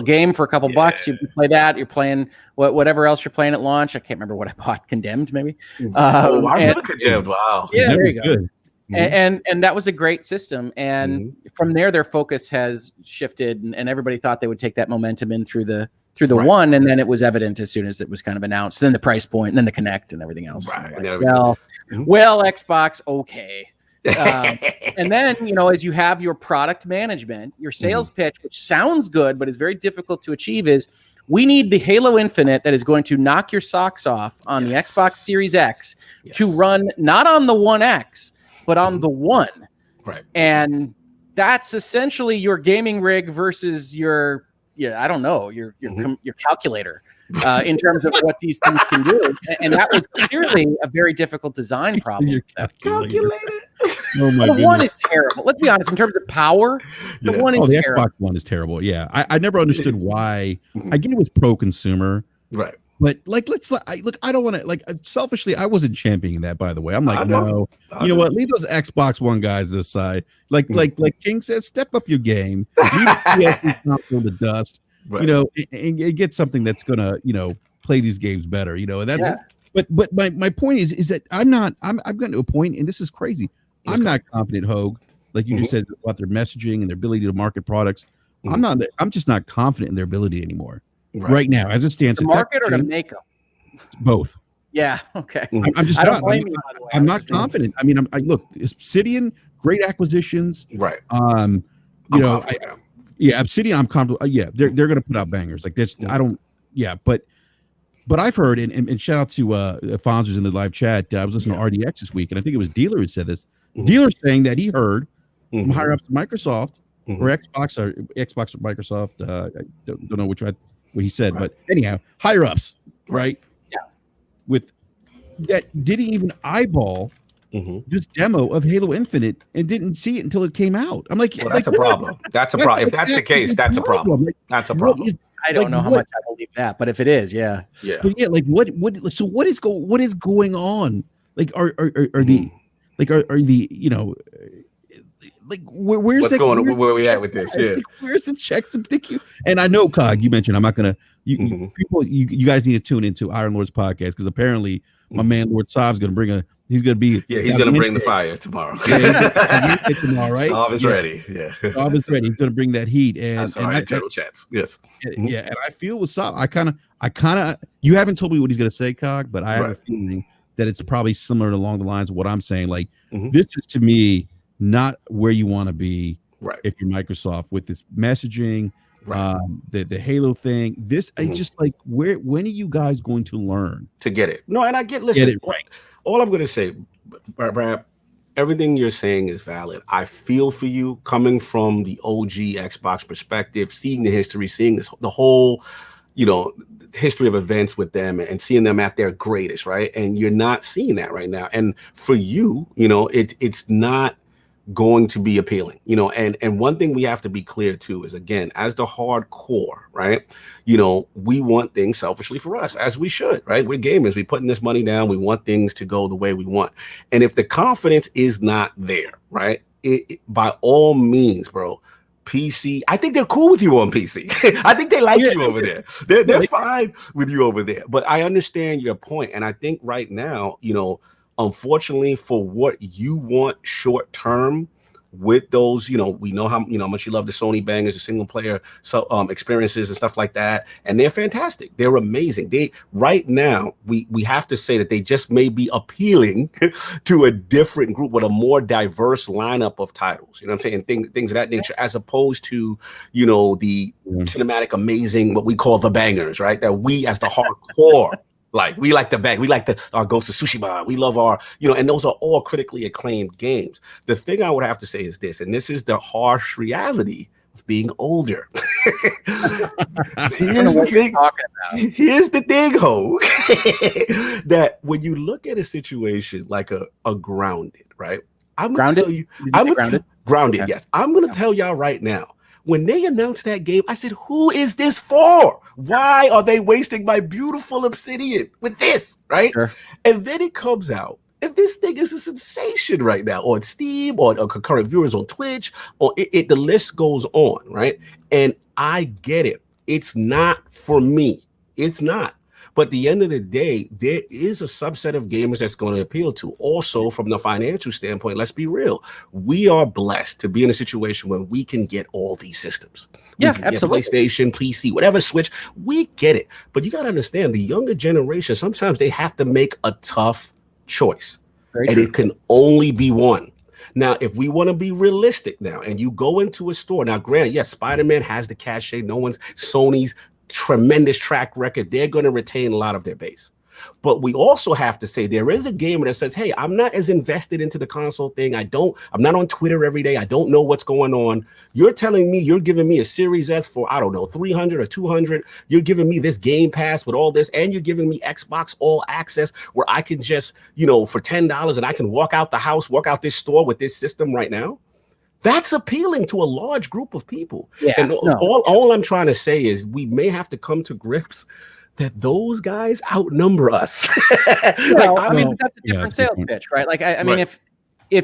game for a couple bucks. You play that. You're playing whatever else you're playing at launch. I can't remember what I bought. Condemned, maybe. I remember Condemned. Wow. Yeah, there you go. Good. And that was a great system. And from there, their focus has shifted, and everybody thought they would take that momentum in through the one, and then it was evident as soon as it was kind of announced. Then the price point, and then the Connect, and everything else. Right. Well, Xbox, okay. And then, you know, as you have your product management, your sales pitch, which sounds good but is very difficult to achieve, is we need the Halo Infinite that is going to knock your socks off on the Xbox Series X to run not on the One X, but on the One. Right. And that's essentially your gaming rig versus your calculator in terms of what these things can do. And that was clearly a very difficult design problem. Your calculator. Oh my the One is terrible. Let's be honest. In terms of power, the One is the terrible. Xbox One is terrible. Yeah, I never understood why. I get it was pro consumer, right? But like, I don't want to selfishly. I wasn't championing that, by the way. I'm like, no, you know what? Leave those Xbox One guys this side. Like King says, step up your game. Leave the console in the dust. Right. You know, and get something that's gonna, you know, play these games better. You know, and that's. Yeah. But my point is that I've gotten to a point, and this is crazy. I'm not confident, Hogue, like you just said about their messaging and their ability to market products. I'm just not confident in their ability anymore. Right now, as it stands, to market or to make them? Both. Yeah. Okay. I'm just not. I'm not confident. I mean, I look, Obsidian, great acquisitions. Right. You know, Obsidian. I'm confident. They're going to put out bangers like this. I don't. Yeah, but I've heard, and shout out to Fonz's in the live chat. I was listening to RDX this week, and I think it was Dealer who said this. Dealer saying that he heard from higher ups at Microsoft or Xbox or Microsoft. I don't know which one what he said, but anyhow, higher ups, right? Yeah. With that didn't even eyeball this demo of Halo Infinite and didn't see it until it came out. I'm like, well, that's a problem. That's a problem. If that's the case, that's a problem. Like, that's a problem. I don't know how much I believe that, but if it is, yeah. But yeah, like what is going on? Like are the you know, like where's what's going on? Where we at with this? Yeah, like, where's the checks of the And I know, Cog, you mentioned I'm not gonna people you guys need to tune into Iron Lord's podcast because apparently my man Lord Saab's gonna bring he's gonna be he's gonna bring the fire tomorrow. Tomorrow, right? Saab is ready. Yeah, Saab is ready. He's gonna bring that heat and internal chats. Yes, yeah, and I feel with Saab, I kind of you haven't told me what he's gonna say, Cog, but I have a feeling that it's probably similar along the lines of what I'm saying. Like this is to me not where you want to be if you're Microsoft with this messaging, the Halo thing. This I just like when are you guys going to learn to get it? No, and I get it right. All I'm gonna say, Brad, everything you're saying is valid. I feel for you coming from the OG Xbox perspective, seeing the history, seeing the whole, history of events with them and seeing them at their greatest, right? And you're not seeing that right now. And for you, it's not going to be appealing, and one thing we have to be clear too is, again, as the hardcore, right, we want things selfishly for us, as we should, right? We're gamers, we putting this money down, we want things to go the way we want. And if the confidence is not there, right, it by all means, bro, PC, I think they're cool with you on PC. I think they like you over there. They're fine with you over there. But I understand your point, and I think right now, unfortunately, for what you want short term with those, we know how much you love the Sony bangers, the single player experiences and stuff like that, and they're fantastic. They're amazing. They right now we have to say that they just may be appealing to a different group with a more diverse lineup of titles. You know what I'm saying? Things of that nature, as opposed to the cinematic amazing, what we call the bangers, right? That we as the hardcore. Like we like the bag, we like our Ghost of Tsushima, we love our, and those are all critically acclaimed games. The thing I would have to say is this, and this is the harsh reality of being older. Here's the thing, Ho, that when you look at a situation like a Grounded, right? I'm gonna tell you, Grounded, yes. I'm gonna tell y'all right now. When they announced that game, I said, who is this for? Why are they wasting my beautiful Obsidian with this, right? Sure. And then it comes out, and this thing is a sensation right now on Steam, on concurrent viewers on Twitch, or the list goes on, right? And I get it. It's not for me. It's not. But at the end of the day, there is a subset of gamers that's going to appeal to. Also, from the financial standpoint, let's be real. We are blessed to be in a situation where we can get all these systems. Yeah, absolutely. PlayStation, PC, whatever, Switch, we get it. But you got to understand, the younger generation, sometimes they have to make a tough choice. And it can only be one. Now, if we want to be realistic now, and you go into a store, now granted, yes, Spider-Man has the cachet. Sony's tremendous track record. They're going to retain a lot of their base. But we also have to say there is a gamer that says, hey, I'm not as invested into the console thing. I'm not on Twitter every day. I don't know what's going on. You're telling me you're giving me a Series S for, I don't know, 300 or 200. You're giving me this Game Pass with all this, and you're giving me Xbox All Access where I can just, for $10 and I can walk out the house, walk out this store with this system right now. That's appealing to a large group of people. Yeah, and all I'm trying to say is we may have to come to grips that those guys outnumber us. That's a different sales pitch, right? Like, I mean, if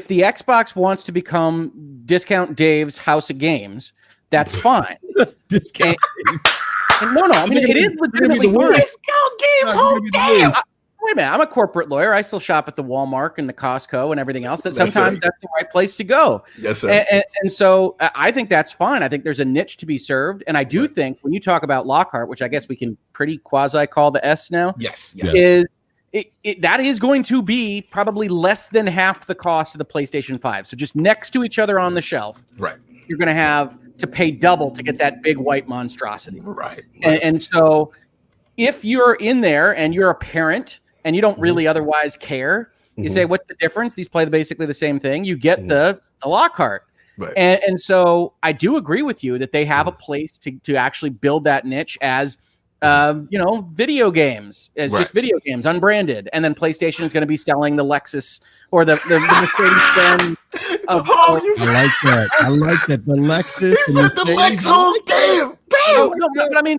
the Xbox wants to become Discount Dave's House of Games, that's fine. Discount. No, I mean, it is legitimately fine. Discount Games, oh damn. Wait a minute, I'm a corporate lawyer. I still shop at the Walmart and the Costco and everything else. That sometimes that's the right place to go. Yes, sir. And so I think that's fine. I think there's a niche to be served. And I do think when you talk about Lockhart, which I guess we can pretty quasi call the S now, that is going to be probably less than half the cost of the PlayStation 5. So just next to each other on the shelf, you're going to have to pay double to get that big white monstrosity. Right. And so if you're in there and you're a parent and you don't really otherwise care, you say, what's the difference? These play basically the same thing. You get the Lockhart. Right. And so I do agree with you that they have a place to actually build that niche as video games, as just video games, unbranded. And then PlayStation is going to be selling the Lexus or the Mercedes-Benz. I like that. I like that. The Lexus. He said the Lexus. Damn. No, but I mean,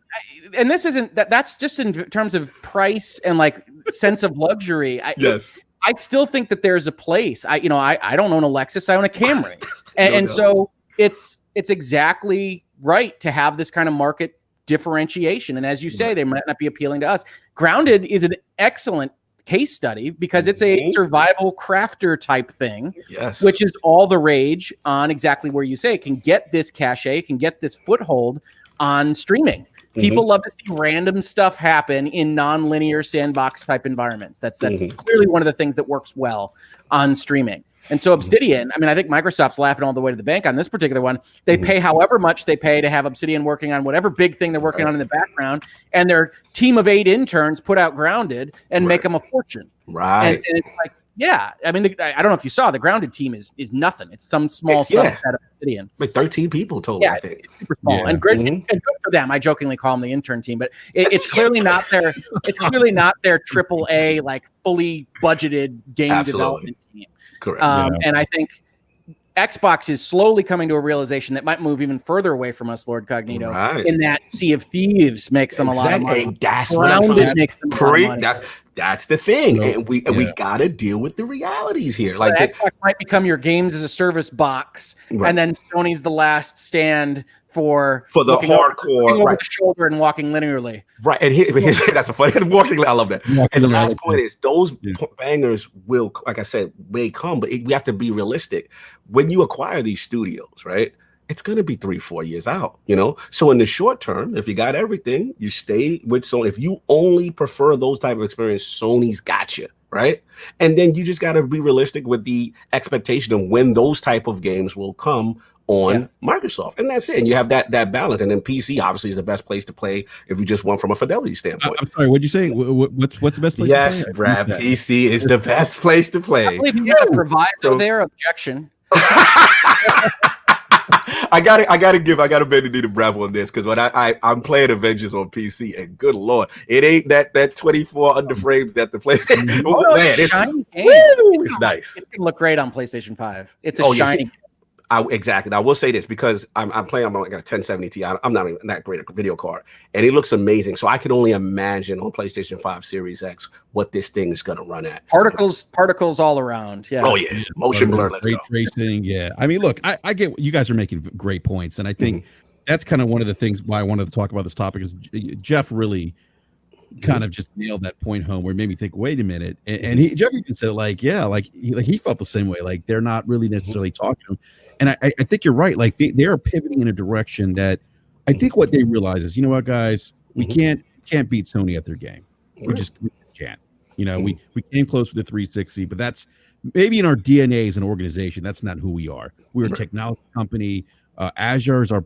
and this isn't that's just in terms of price and like sense of luxury. Yes. I still think that there's a place. I don't own a Lexus. I own a Camry, and so it's exactly right to have this kind of market differentiation. And as you say, they might not be appealing to us. Grounded is an excellent case study because it's a survival crafter type thing, which is all the rage on exactly where you say it can get this cachet, can get this foothold on streaming. People love to see random stuff happen in non-linear sandbox type environments. That's clearly one of the things that works well on streaming. And so Obsidian, I mean, I think Microsoft's laughing all the way to the bank on this particular one. They pay however much they pay to have Obsidian working on whatever big thing they're working on in the background, and their team of 8 interns put out Grounded and make them a fortune. Right. And it's like, yeah, I mean, I don't know if you saw, the Grounded team is nothing. It's some small subset of Obsidian. Like 13 people total, I think. It's super small. And good for them. I jokingly call them the intern team, but it's clearly not their AAA, like fully budgeted game development team. Correct. And I think Xbox is slowly coming to a realization that might move even further away from us, Lord Cognito, in that Sea of Thieves makes them a lot of money. That's Grounded makes them a lot of money. That's the thing. And we got to deal with the realities here. Like Xbox might become your games as a service box, and then Sony's the last stand for the hardcore over the shoulder and walking linearly. Right. And that's the funny walking. I love that. And the last point is those bangers will, like I said, may come, but we have to be realistic. When you acquire these studios, right? It's going to be 3-4 years out, So in the short term, if you got everything, you stay with Sony. If you only prefer those type of experience, Sony's got you, right? And then you just got to be realistic with the expectation of when those type of games will come on Microsoft. And that's it. And you have that balance. And then PC obviously is the best place to play if you just want from a fidelity standpoint. I'm sorry, what'd you say? What's the best place to play? BRAP, PC is the best place to play. I believe you get a proviso there, objection. I gotta bend the knee to BRAP on this because when I'm playing Avengers on PC, and good lord, it ain't that 24 under frames that the PlayStation. It's nice. It's gonna look great on PlayStation 5. It's a shiny. Yes, exactly. I will say this because I'm playing on like a 1070 Ti. I'm not even that great a video card, and it looks amazing. So I can only imagine on PlayStation 5 Series X what this thing is going to run at. Particles all around. Yeah. Oh yeah. Motion blur. Let's go. Tracing. Yeah. I mean, look, I get you guys are making great points, and I think that's kind of one of the things why I wanted to talk about this topic is Jeff really kind of just nailed that point home where it made me think, wait a minute. And Jeff even said he felt the same way. Like they're not really necessarily talking to him. And I think you're right. Like they are pivoting in a direction that I think what they realize is, you know what, guys, we can't beat Sony at their game. We can't. We came close with the 360, but that's maybe in our DNA as an organization. That's not who we are. We're a technology company. Azure is our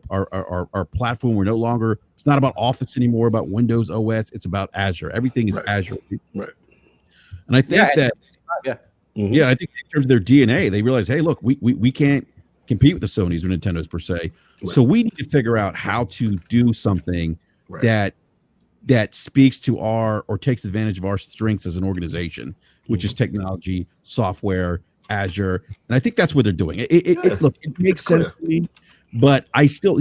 platform. We're no longer. It's not about Office anymore. About Windows OS. It's about Azure. Everything is Azure. Right. And I think I think in terms of their DNA, they realize, hey, look, we can't compete with the Sonys or Nintendos per se. So we need to figure out how to do something that speaks to or takes advantage of our strengths as an organization, which is technology, software, Azure, and I think that's what they're doing. It makes sense to me, but I feel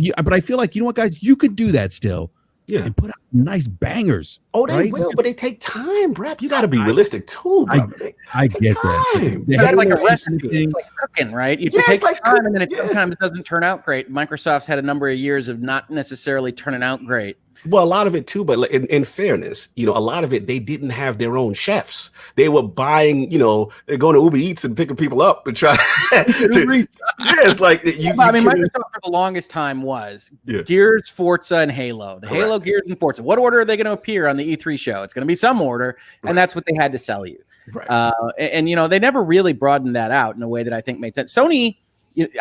like, you know what, guys, you could do that still. Yeah, and put out nice bangers. Oh, they will, but they take time, BRAP. You got to be realistic too, brother. I get that. It's like a recipe. It's like cooking, right? It takes time, and then sometimes it doesn't turn out great. Microsoft's had a number of years of not necessarily turning out great. Well, a lot of it too, but in fairness, a lot of it, they didn't have their own chefs. They were buying, they're going to Uber Eats and picking people up and try. It's like Microsoft for the longest time was Gears, Forza, and Halo. Halo, Gears, and Forza. What order are they going to appear on the E3 show? It's going to be some order, and that's what they had to sell you. Right. And they never really broadened that out in a way that I think made sense. Sony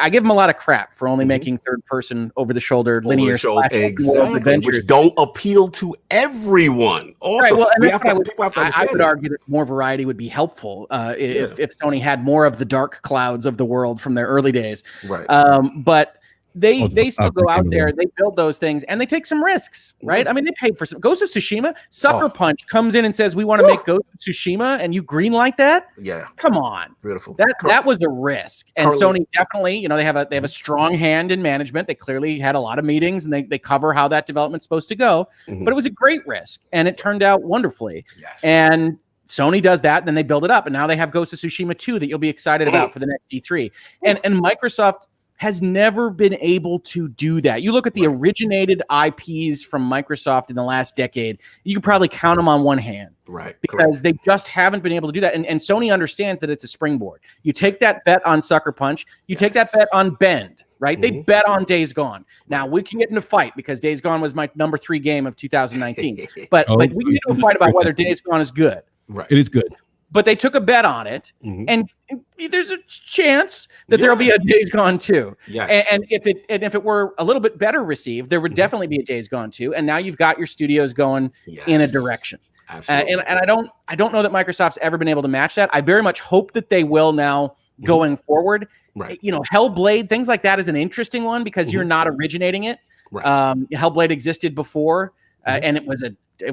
I give them a lot of crap for only making third-person, over-the-shoulder, linear adventures, which don't appeal to everyone. Also, right, well, and I would argue that more variety would be helpful if Sony had more of the dark clouds of the world from their early days. Right. But they still go out there, they build those things, and they take some risks, right? I mean, they paid for some. Ghost of Tsushima, Sucker Punch comes in and says, we want to make Ghost of Tsushima, and you green light that? Yeah. Come on. Beautiful. That was a risk. And Sony definitely, they have a strong hand in management. They clearly had a lot of meetings, and they cover how that development's supposed to go. But it was a great risk, and it turned out wonderfully. Yes. And Sony does that, and then they build it up, and now they have Ghost of Tsushima 2 that you'll be excited about for the next E3. And Microsoft has never been able to do that. You look at the originated IPs from Microsoft in the last decade, you can probably count them on one hand. Right. Because they just haven't been able to do that. And Sony understands that it's a springboard. You take that bet on Sucker Punch, you take that bet on Bend, right? They bet on Days Gone. Now, we can get in a fight because Days Gone was my number 3 game of 2019. But we can get into a fight about whether Days Gone is good. Right. It is good. But they took a bet on it, and there's a chance that there'll be a Days Gone 2. Yes. And if it were a little bit better received, there would definitely be a Days Gone 2. And now you've got your studios going in a direction. Absolutely. And I don't know that Microsoft's ever been able to match that. I very much hope that they will now going forward. Right. Hellblade, things like that is an interesting one because you're not originating it. Right. Hellblade existed before, and it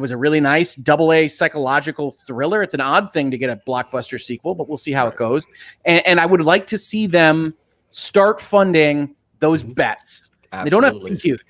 was a really nice AA psychological thriller. It's an odd thing to get a blockbuster sequel, but we'll see how it goes. And I would like to see them start funding those bets. Absolutely. They don't have to be huge.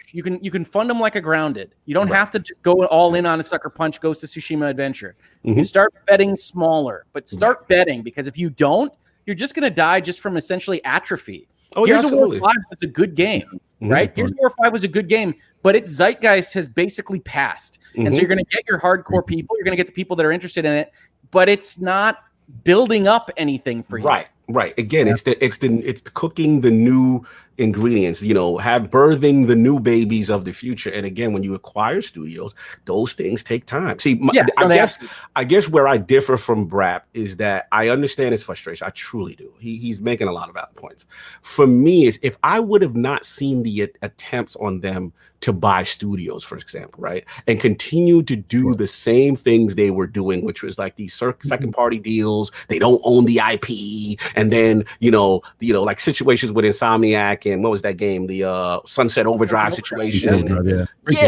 You can fund them like a Grounded. You don't have to go all in on a Sucker Punch Ghost of Tsushima adventure. You start betting smaller, but start betting, because if you don't, you're just going to die just from essentially atrophy. Gears of War 5 was a good game, right? Gears of War 5 was a good game, but its zeitgeist has basically passed. And so you're going to get your hardcore people, you're going to get the people that are interested in it, but it's not building up anything for you. Right. Again, it's cooking the new ingredients, birthing the new babies of the future. And again, when you acquire studios, those things take time. See, I guess where I differ from BRAP is that I understand his frustration. I truly do. He's making a lot of valid points. For me, is if I would have not seen the attempts on them to buy studios, for example, right, and continue to do the same things they were doing, which was like these second party deals. They don't own the IP, and then like situations with Insomniac and what was that game, the Sunset Overdrive situation.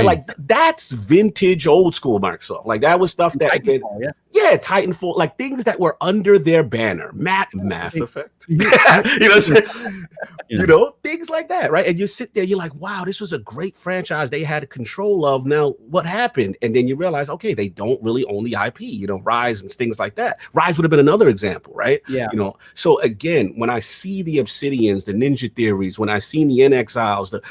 Like that's vintage old school Microsoft. Like that was stuff that Titanfall, like things that were under their banner. Mass Effect. Things like that, right? And you sit there, you're like, wow, this was a great franchise they had control of. Now what happened? And then you realize, okay, they don't really own the IP, Rise and things like that. Rise would have been another example, right? Yeah. So again, when I see the Obsidians, the Ninja Theories, when I see the NXIs,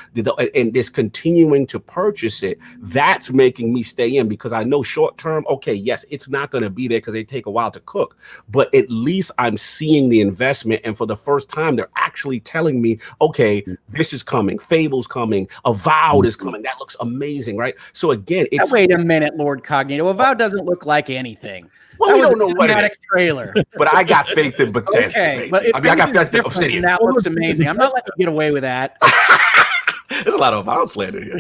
and this continuing to purchase it, that's making me stay in, because I know short term, okay, yes, it's not going to be there because they take a while to cook, but at least I'm seeing the investment, and for the first time, they're actually telling me, okay, this is coming, Fable's coming, Avowed is coming. That looks amazing, right? So again, it's wait a minute, Lord Cognito. Avowed doesn't look like anything. Well, we don't know what it is. Trailer. But I got faith in Bethesda. Okay, but I got faith in Obsidian. That looks amazing. I'm not letting you get away with that. There's a lot of Avowed slander here.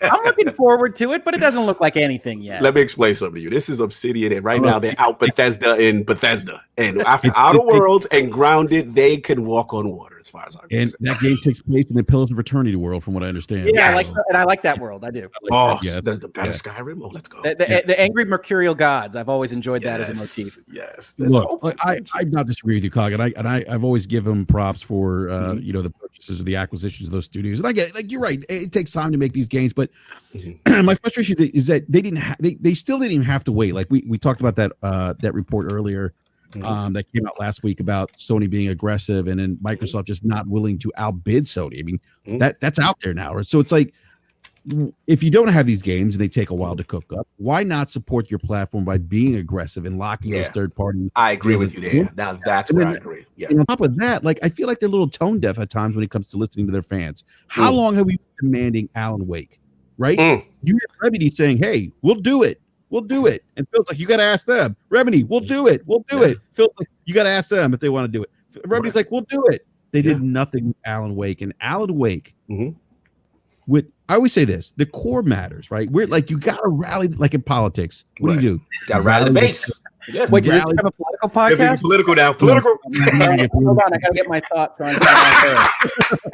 I'm looking forward to it, but it doesn't look like anything yet. Let me explain something to you. This is Obsidian, and right now they're out Bethesda in Bethesda. And after Outer Worlds and Grounded, they can walk on water, as far as I'm concerned. And that game takes place in the Pillars of Eternity world, from what I understand. Yeah, I like that world. I do. The better Skyrim. Oh, let's go. The angry mercurial gods. I've always enjoyed that as a motif. Yes. Look, I'm not disagree with you, Cog, and I've always given props for the purchases or the acquisitions of those studios. And I get, like, you're right, it takes time to make these games, but my frustration is that they still didn't even have to wait. Like we talked about that report earlier. That came out last week about Sony being aggressive and then Microsoft just not willing to outbid Sony. I mean, that's out there now. So it's like, if you don't have these games and they take a while to cook up, why not support your platform by being aggressive and locking those third parties? I agree with you there. Now that's where I agree. Yeah. And on top of that, like, I feel like they're a little tone deaf at times when it comes to listening to their fans. How long have we been demanding Alan Wake? Right? You hear Remedy saying, "Hey, we'll do it. We'll do it." And feels like you got to ask them. Remedy, we'll do it. We'll do it. Feels like you got to ask them if they want to do it. Remedy's like, "We'll do it." They did nothing with Alan Wake, and Alan Wake. Mhm. I always say this: the core matters, right? We're like, you got to rally, like in politics. What do you do? Got to rally the base. Yeah. Wait, did this become a political podcast? Political now. Political. Hold on, I gotta get my thoughts on.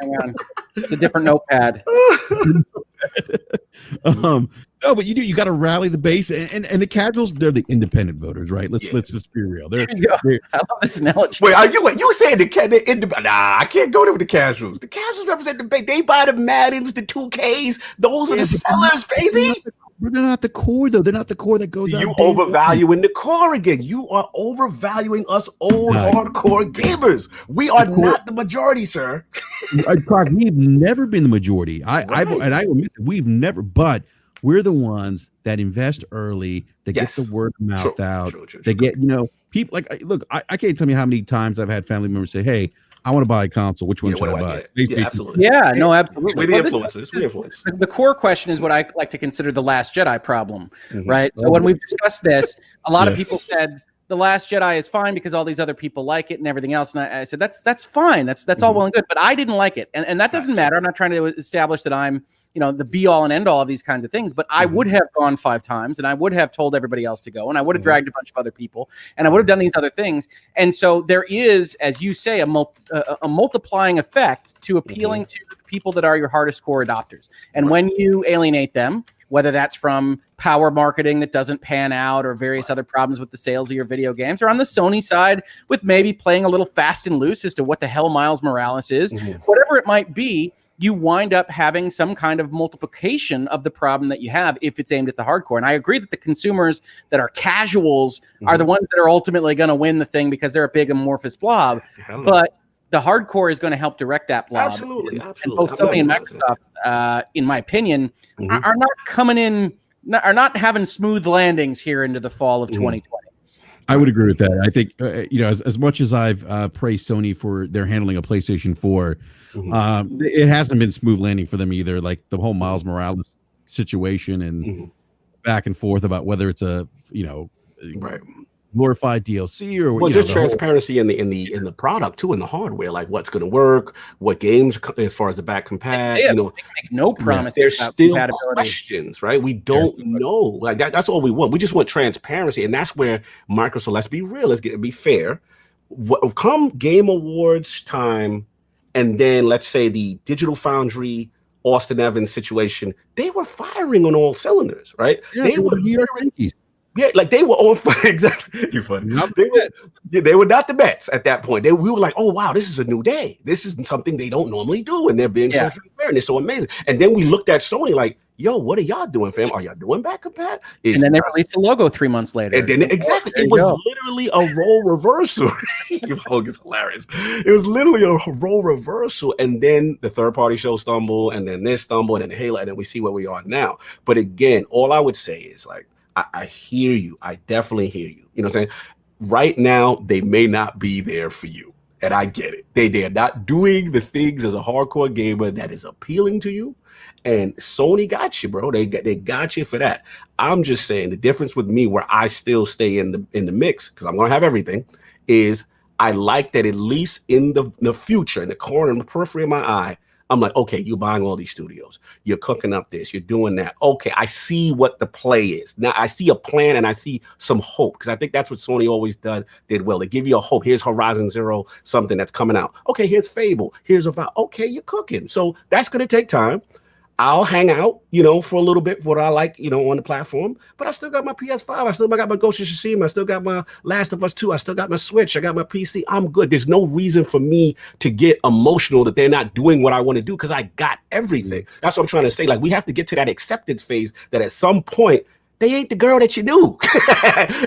Hang on, it's a different notepad. No, but you got to rally the base, and the casuals, they're the independent voters, right? Let's just be real. They're I love this analogy. Wait, you saying the independent? Nah, I can't go there with the casuals. The casuals represent the base. They buy the Maddens, the 2Ks. Those are the sellers, baby. They're not the core, though. They're not the core that goes. You overvaluing the core again. You are overvaluing us old hardcore gamers. We are not the majority, sir. We've never been the majority. I admit that we've never, but we're the ones that invest early, that get the word of mouth out. They get, people like, look, I can't tell you how many times I've had family members say, "Hey, I want to buy a console. Which one should I buy?" Yeah, absolutely. Yeah, no, absolutely. We're the influencers. The core question is what I like to consider the Last Jedi problem, right? So when we've discussed this, a lot of people said the Last Jedi is fine because all these other people like it and everything else. And I said that's fine. That's all well and good. But I didn't like it, and that doesn't matter. I'm not trying to establish that I'm the be all and end all of these kinds of things. But I would have gone 5 times, and I would have told everybody else to go, and I would have dragged a bunch of other people, and I would have done these other things. And so there is, as you say, a multiplying effect to appealing to the people that are your hardest core adopters. And when you alienate them, whether that's from power marketing that doesn't pan out or various other problems with the sales of your video games, or on the Sony side with maybe playing a little fast and loose as to what the hell Miles Morales is, whatever it might be, you wind up having some kind of multiplication of the problem that you have if it's aimed at the hardcore. And I agree that the consumers that are casuals are the ones that are ultimately going to win the thing because they're a big amorphous blob. But the hardcore is going to help direct that blob. Absolutely. And both Sony and Microsoft, in my opinion, are not coming in, are not having smooth landings here into the fall of 2020. I would agree with that. I think, as much as I've praised Sony for their handling of PlayStation 4, it hasn't been smooth landing for them either. Like the whole Miles Morales situation and back and forth about whether it's a, glorified DLC or just transparency in the product too, in the hardware, like what's going to work, what games as far as the back compat. They make no promise. There's still questions, right? We don't know. Like that's all we want. We just want transparency, and that's where Microsoft. Let's be real. Be fair. Come Game Awards time, and then let's say the Digital Foundry Austin Evans situation, they were firing on all cylinders, right? Yeah, they were Yeah, like they were on fire. Exactly. You're funny. They were not the Mets at that point. We were like, oh, wow, this is a new day. This is something they don't normally do. And they're being so transparent. It's so amazing. And then we looked at Sony like, yo, what are y'all doing, fam? Are y'all doing back compat? And then they released the logo 3 months later. And then it was literally a role reversal. It's hilarious. It was literally a role reversal. And then the third party show stumbled, and then this stumbled, and then Halo, and then we see where we are now. But again, all I would say is like, I hear you. I definitely hear you. You know what I'm saying? Right now, they may not be there for you. And I get it. They're not doing the things as a hardcore gamer that is appealing to you. And Sony got you, bro. They got you for that. I'm just saying the difference with me, where I still stay in the mix, because I'm gonna have everything, is I like that at least in the future, in the corner, in the periphery of my eye, I'm like, okay, you're buying all these studios. You're cooking up this. You're doing that. Okay, I see what the play is. Now I see a plan and I see some hope, because I think that's what Sony always did well. They give you a hope. Here's Horizon Zero, something that's coming out. Okay, here's Fable. Here's okay, you're cooking. So that's going to take time. I'll hang out, for a little bit for what I like, on the platform. But I still got my PS5. I still got my Ghost of Tsushima. I still got my Last of Us 2. I still got my Switch. I got my PC. I'm good. There's no reason for me to get emotional that they're not doing what I want to do, because I got everything. That's what I'm trying to say. Like, we have to get to that acceptance phase that at some point, they ain't the girl that you knew.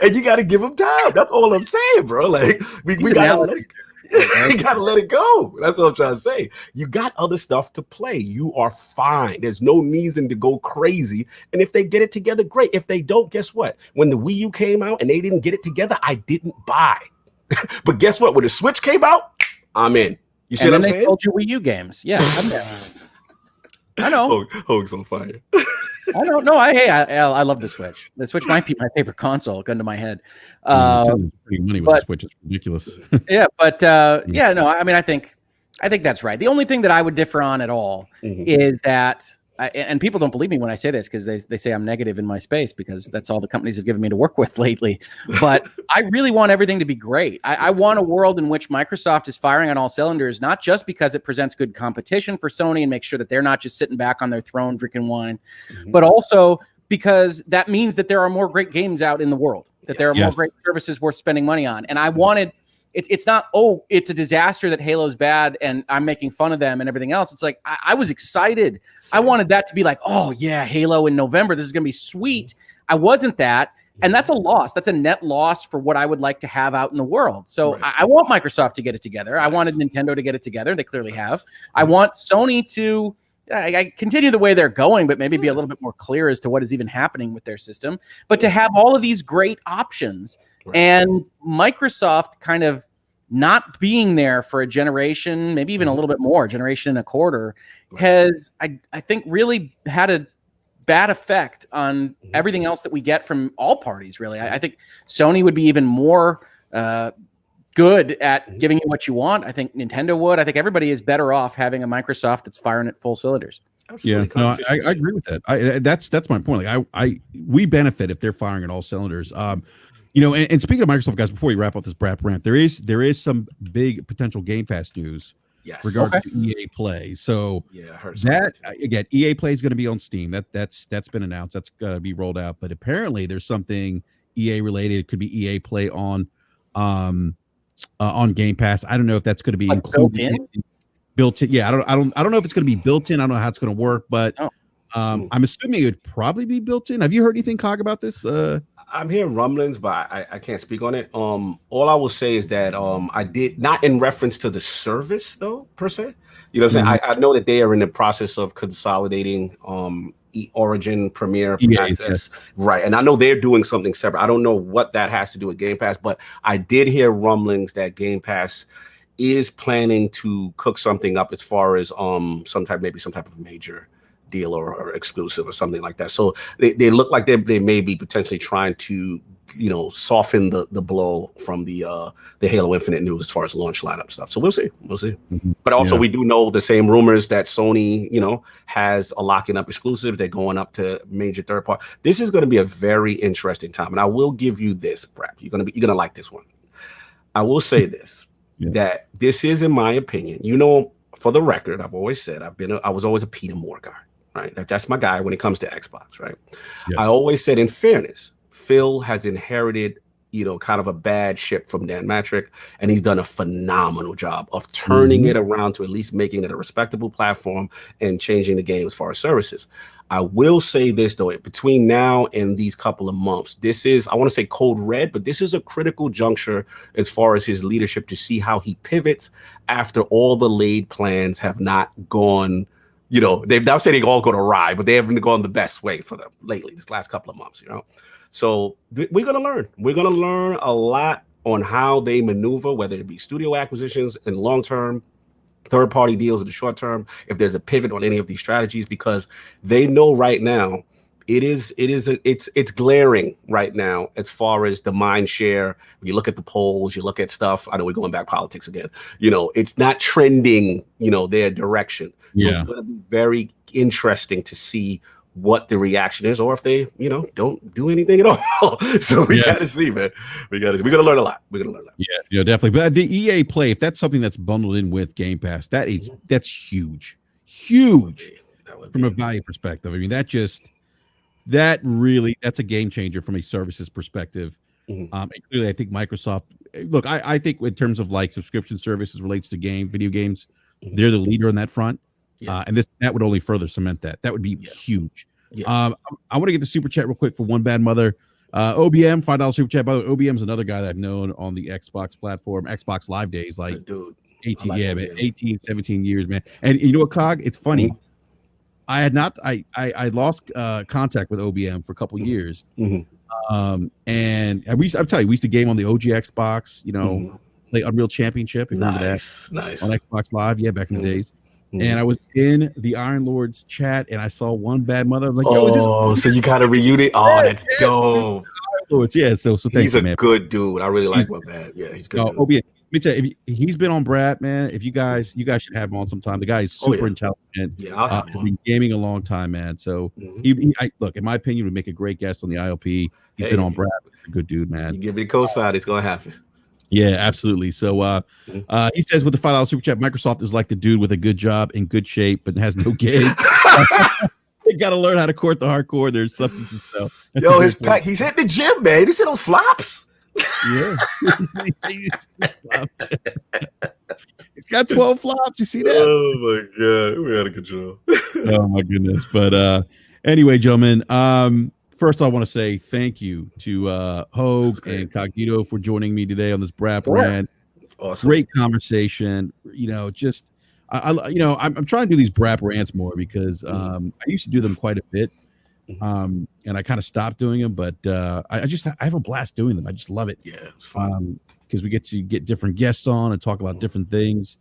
And you got to give them time. That's all I'm saying, bro. Like, we got to let it go. You gotta let it go. That's what I'm trying to say. You got other stuff to play. You are fine. There's no reason to go crazy. And if they get it together, great. If they don't, guess what? When the Wii U came out and they didn't get it together, I didn't buy. But guess what? When the Switch came out, I'm in. You see what I'm saying? And they sold you Wii U games. Yeah, I know. Hoag's on fire. I don't know. I love the Switch. The Switch might be my favorite console. Gun to my head. Money with the Switch is ridiculous. Yeah, but no. I mean, I think I think that's right. The only thing that I would differ on at all is that, and people don't believe me when I say this because they say I'm negative in my space because that's all the companies have given me to work with lately. But I really want everything to be great. I want a world in which Microsoft is firing on all cylinders, not just because it presents good competition for Sony and makes sure that they're not just sitting back on their throne drinking wine, but also because that means that there are more great games out in the world, that there are more great services worth spending money on. And I wanted... It's not, oh, it's a disaster that Halo's bad and I'm making fun of them and everything else. It's like, I was excited. I wanted that to be like, oh, yeah, Halo in November. This is going to be sweet. I wasn't that. And that's a loss. That's a net loss for what I would like to have out in the world. So I want Microsoft to get it together. I wanted Nintendo to get it together. They clearly have. I want Sony to I continue the way they're going, but maybe be a little bit more clear as to what is even happening with their system. But to have all of these great options. And Microsoft kind of not being there for a generation, maybe even a little bit more, generation and a quarter, has, I think, really had a bad effect on everything else that we get from all parties, really. I think Sony would be even more good at giving you what you want. I think Nintendo would. I think everybody is better off having a Microsoft that's firing at full cylinders. Absolutely. Yeah, no, I agree with that. That's my point. Like we benefit if they're firing at all cylinders. You know, and speaking of Microsoft, guys, before we wrap up this BRAP rant, there is some big potential Game Pass news regarding to EA Play. So I heard that again, EA Play is going to be on Steam. That's been announced. That's going to be rolled out. But apparently, there's something EA related. It could be EA Play on Game Pass. I don't know if that's going to be like included. Built in. Yeah, I don't know if it's going to be built in. I don't know how it's going to work, but I'm assuming it would probably be built in. Have you heard anything, Cog, about this? I'm hearing rumblings, but I can't speak on it. All I will say is that I did not in reference to the service though per se. You know what I'm saying? I know that they are in the process of consolidating Origin, Premiere, Access, right? And I know they're doing something separate. I don't know what that has to do with Game Pass, but I did hear rumblings that Game Pass is planning to cook something up as far as some type of major deal or exclusive or something like that. So they look like they may be potentially trying to, you know, soften the blow from the Halo Infinite news as far as launch lineup stuff. So we'll see. But also we do know the same rumors that Sony, you know, has a locking up exclusive. They're going up to major third party. This is going to be a very interesting time. And I will give you this, BRAP. You're gonna like this one. I will say this, that this is, in my opinion, you know, for the record, I've always said I was always a Peter Moore guy. Right, that's my guy when it comes to Xbox. Right, I always said, in fairness, Phil has inherited, you know, kind of a bad ship from Dan Matrick, and he's done a phenomenal job of turning it around to at least making it a respectable platform and changing the game as far as services. I will say this though, between now and these couple of months, this is, I want to say code red, but this is a critical juncture as far as his leadership to see how he pivots after all the laid plans have not gone. You know, they've now said they all go awry, but they haven't gone the best way for them lately, this last couple of months, you know. So we're going to learn. We're going to learn a lot on how they maneuver, whether it be studio acquisitions in long-term, third-party deals in the short term, if there's a pivot on any of these strategies, because they know right now it's glaring right now as far as the mind share. When you look at the polls, you look at stuff. I know we're going back politics again. You know, it's not trending, you know, their direction. So it's going to be very interesting to see what the reaction is, or if they, you know, don't do anything at all. So we got to see, man. We're going to learn a lot. Yeah, definitely. But the EA Play, if that's something that's bundled in with Game Pass, that's huge from a value perspective. I mean, that's a game changer from a services perspective. And clearly, I think Microsoft, look, I think in terms of like subscription services relates to video games, they're the leader on that front. And that would only further cement that. That would be huge. I want to get the super chat real quick for One Bad Mother. OBM, $5 super chat. By the way, OBM is another guy that I've known on the Xbox platform, Xbox Live days, like 18, 17 years, man. And you know what, Cog? It's funny. I had not. I lost contact with OBM for a couple years, and I'm telling you, we used to game on the OG Xbox. You know, play Unreal Championship. If you remember that, nice on Xbox Live. Yeah, back in the days. And I was in the Iron Lords chat, and I saw One Bad Mother. I was like, "Oh, so you got a reunion? Oh, that's dope." Lords, yeah. So thanks, he's a man. good dude. I really like One Bad. Yeah, he's good. OBM, me tell you, if he's been on BRAP, man. If you guys should have him on sometime. The guy is super intelligent. Yeah, I'll have him He's been gaming a long time, man. So look, in my opinion, would make a great guest on the ILP. He's been on BRAP. Good dude, man. You give me the co-sign, it's gonna happen. Yeah, absolutely. So he says with the $5 super chat, Microsoft is like the dude with a good job in good shape but has no game. They got to learn how to court the hardcore. There's substance and stuff. That's Yo, his pack, he's hitting the gym, man. You see those flops? Yeah. It's got 12 flops. You see that? Oh my god, we're out of control. Oh my goodness. But anyway, gentlemen, first I want to say thank you to Hogue and Cognito for joining me today on this BRAP rant. Awesome. Great conversation. Just I'm trying to do these BRAP rants more because I used to do them quite a bit. And I kind of stopped doing them, but I have a blast doing them. I just love it. Yeah, it's fun. Because we get to get different guests on and talk about different things.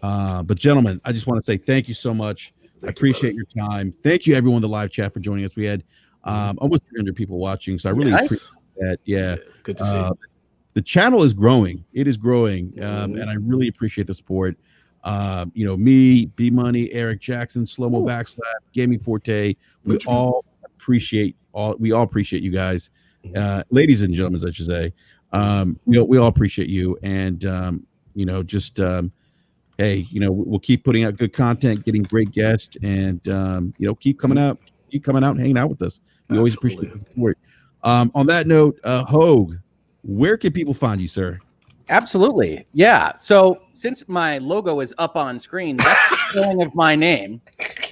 But gentlemen, I just want to say thank you so much. I appreciate your time. Thank you, everyone in the live chat for joining us. We had almost 300 people watching, so I really appreciate that. Yeah, good to see. The channel is growing. It is growing, and I really appreciate the support. Me, B Money, Eric Jackson, Slow Mo Backslap, Gaming Forte. We all appreciate you guys, ladies and gentlemen, I should say. We all appreciate you, and hey, we'll keep putting out good content, getting great guests, and keep coming out and hanging out with us. We always appreciate the support. On that note, Hogue, where can people find you, sir? Absolutely. Yeah. So since my logo is up on screen, that's the spelling of my name.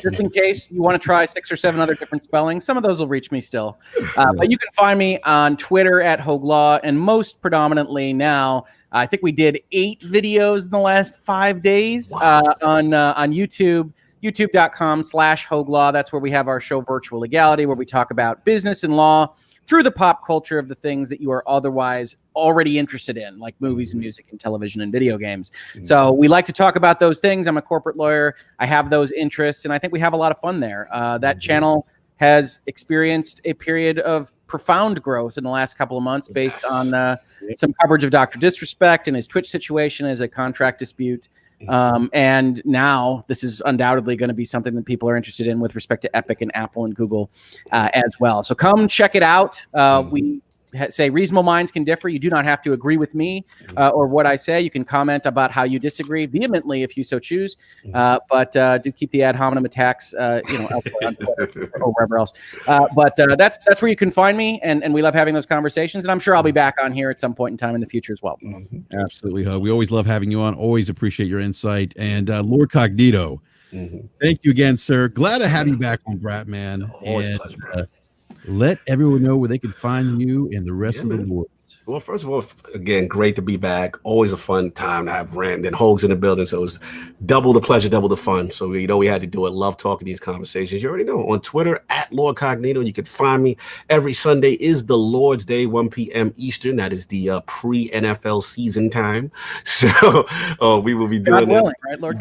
Just in case you want to try 6 or 7 other different spellings, some of those will reach me still. But you can find me on Twitter at Hogue Law, and most predominantly now, I think we did 8 videos in the last 5 days on YouTube. YouTube.com/Hogue Law. That's where we have our show Virtual Legality, where we talk about business and law through the pop culture of the things that you are otherwise already interested in, like movies and music and television and video games. So we like to talk about those things. I'm a corporate lawyer. I have those interests, and I think we have a lot of fun there. That channel has experienced a period of profound growth in the last couple of months based on some coverage of Dr. Disrespect and his Twitch situation as a contract dispute. And now this is undoubtedly going to be something that people are interested in with respect to Epic and Apple and Google as well. So come check it out. We say reasonable minds can differ. You do not have to agree with me or what I say. You can comment about how you disagree vehemently if you so choose. But do keep the ad hominem attacks, elsewhere on Twitter or wherever else. But that's where you can find me, and we love having those conversations. And I'm sure I'll be back on here at some point in time in the future as well. Absolutely, Hogue. We always love having you on. Always appreciate your insight. And Lord Cognito, thank you again, sir. Glad to have you back on BRAP, man. Always a pleasure. Let everyone know where they can find you and the rest of the Lords. Well, first of all, again, great to be back. Always a fun time to have Rand and Hogue's in the building. So it was double the pleasure, double the fun. So, we had to do it. Love talking these conversations. You already know. On Twitter, at Lord Cognito, you can find me. Every Sunday is the Lord's Day, 1 p.m. Eastern. That is the pre-NFL season time. So we will be doing God willing, right, Lord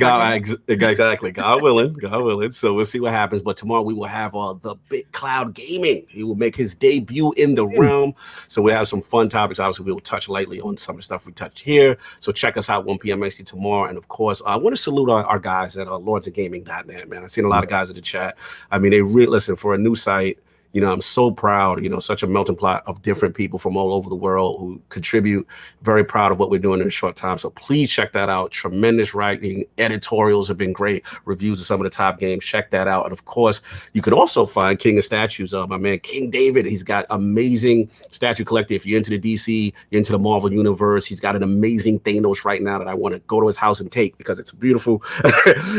exactly. God willing. God willing. So we'll see what happens. But tomorrow we will have the Big Cloud Gaming. He will make his debut in the realm. So we have some fun topics. Obviously, we will touch lightly on some of the stuff we touched here. So check us out 1 p.m. actually tomorrow. And of course, I want to salute our guys at lordsofgaming.net, man. I've seen a lot of guys in the chat. I mean, they really listen for a new site. I'm so proud, such a melting pot of different people from all over the world who contribute. Very proud of what we're doing in a short time. So please check that out. Tremendous writing. Editorials have been great. Reviews of some of the top games. Check that out. And of course, you could also find King of Statues. My man, King David. He's got amazing statue collecting. If you're into the DC, you're into the Marvel universe, he's got an amazing Thanos right now that I want to go to his house and take because it's beautiful.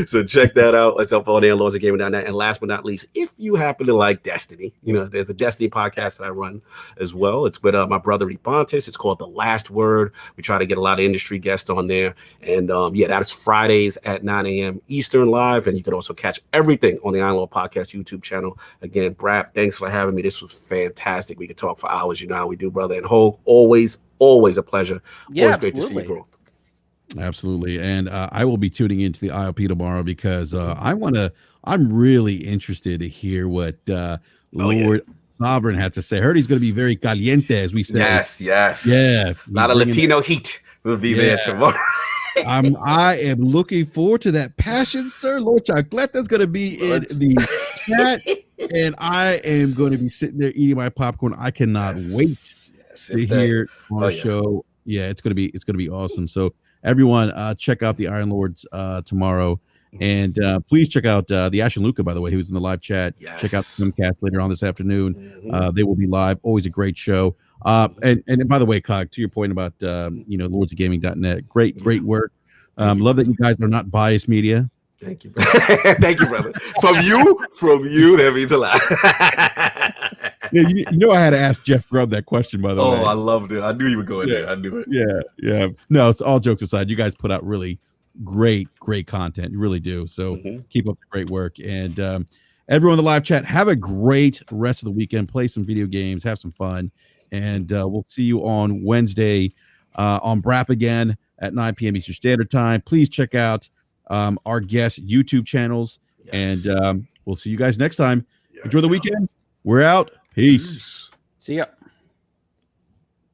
So check that out. It's up on there, lordsofgaming.net. And last but not least, if you happen to like Destiny, there's a Destiny podcast that I run as well. It's with my brother Ebontis. It's called The Last Word. We try to get a lot of industry guests on there. And that's Fridays at 9 a.m. Eastern live. And you can also catch everything on the Iron Law Podcast YouTube channel. Again, BRAP, thanks for having me. This was fantastic. We could talk for hours. You know how we do, brother. And Hogue, always a pleasure. Yeah, always great to see your growth. Absolutely. And I will be tuning into the IOP tomorrow because I'm really interested to hear what Lord Sovereign had to say. I heard he's going to be very caliente, as we say. Yes. Yeah. A lot of Latino heat. We'll be there tomorrow. I am looking forward to that passion, sir. Lord Chocolate's going to be in the chat, and I am going to be sitting there eating my popcorn. I cannot wait to hear on our show. Yeah, it's going to be awesome. So everyone, check out the Iron Lords tomorrow, and please check out the Ash and Luca, by the way, who's in the live chat. Yes. Check out the Filmcast later on this afternoon. They will be live. Always a great show. And by the way, Cog, to your point about lordsofgaming.net, great work. Love that you guys are not biased media. Thank you. Thank you, brother. From you, that means a lot. Yeah, you know I had to ask Jeff Grubb that question, by the way. Oh, I loved it. I knew you were going there. I knew it. Yeah. No, it's all jokes aside. You guys put out really great content. You really do. So keep up the great work. And everyone in the live chat, have a great rest of the weekend. Play some video games, have some fun. And we'll see you on Wednesday on BRAP again at 9 p.m. Eastern Standard Time. Please check out our guest YouTube channels. And we'll see you guys next time. Enjoy the weekend. We're out. Peace. See ya.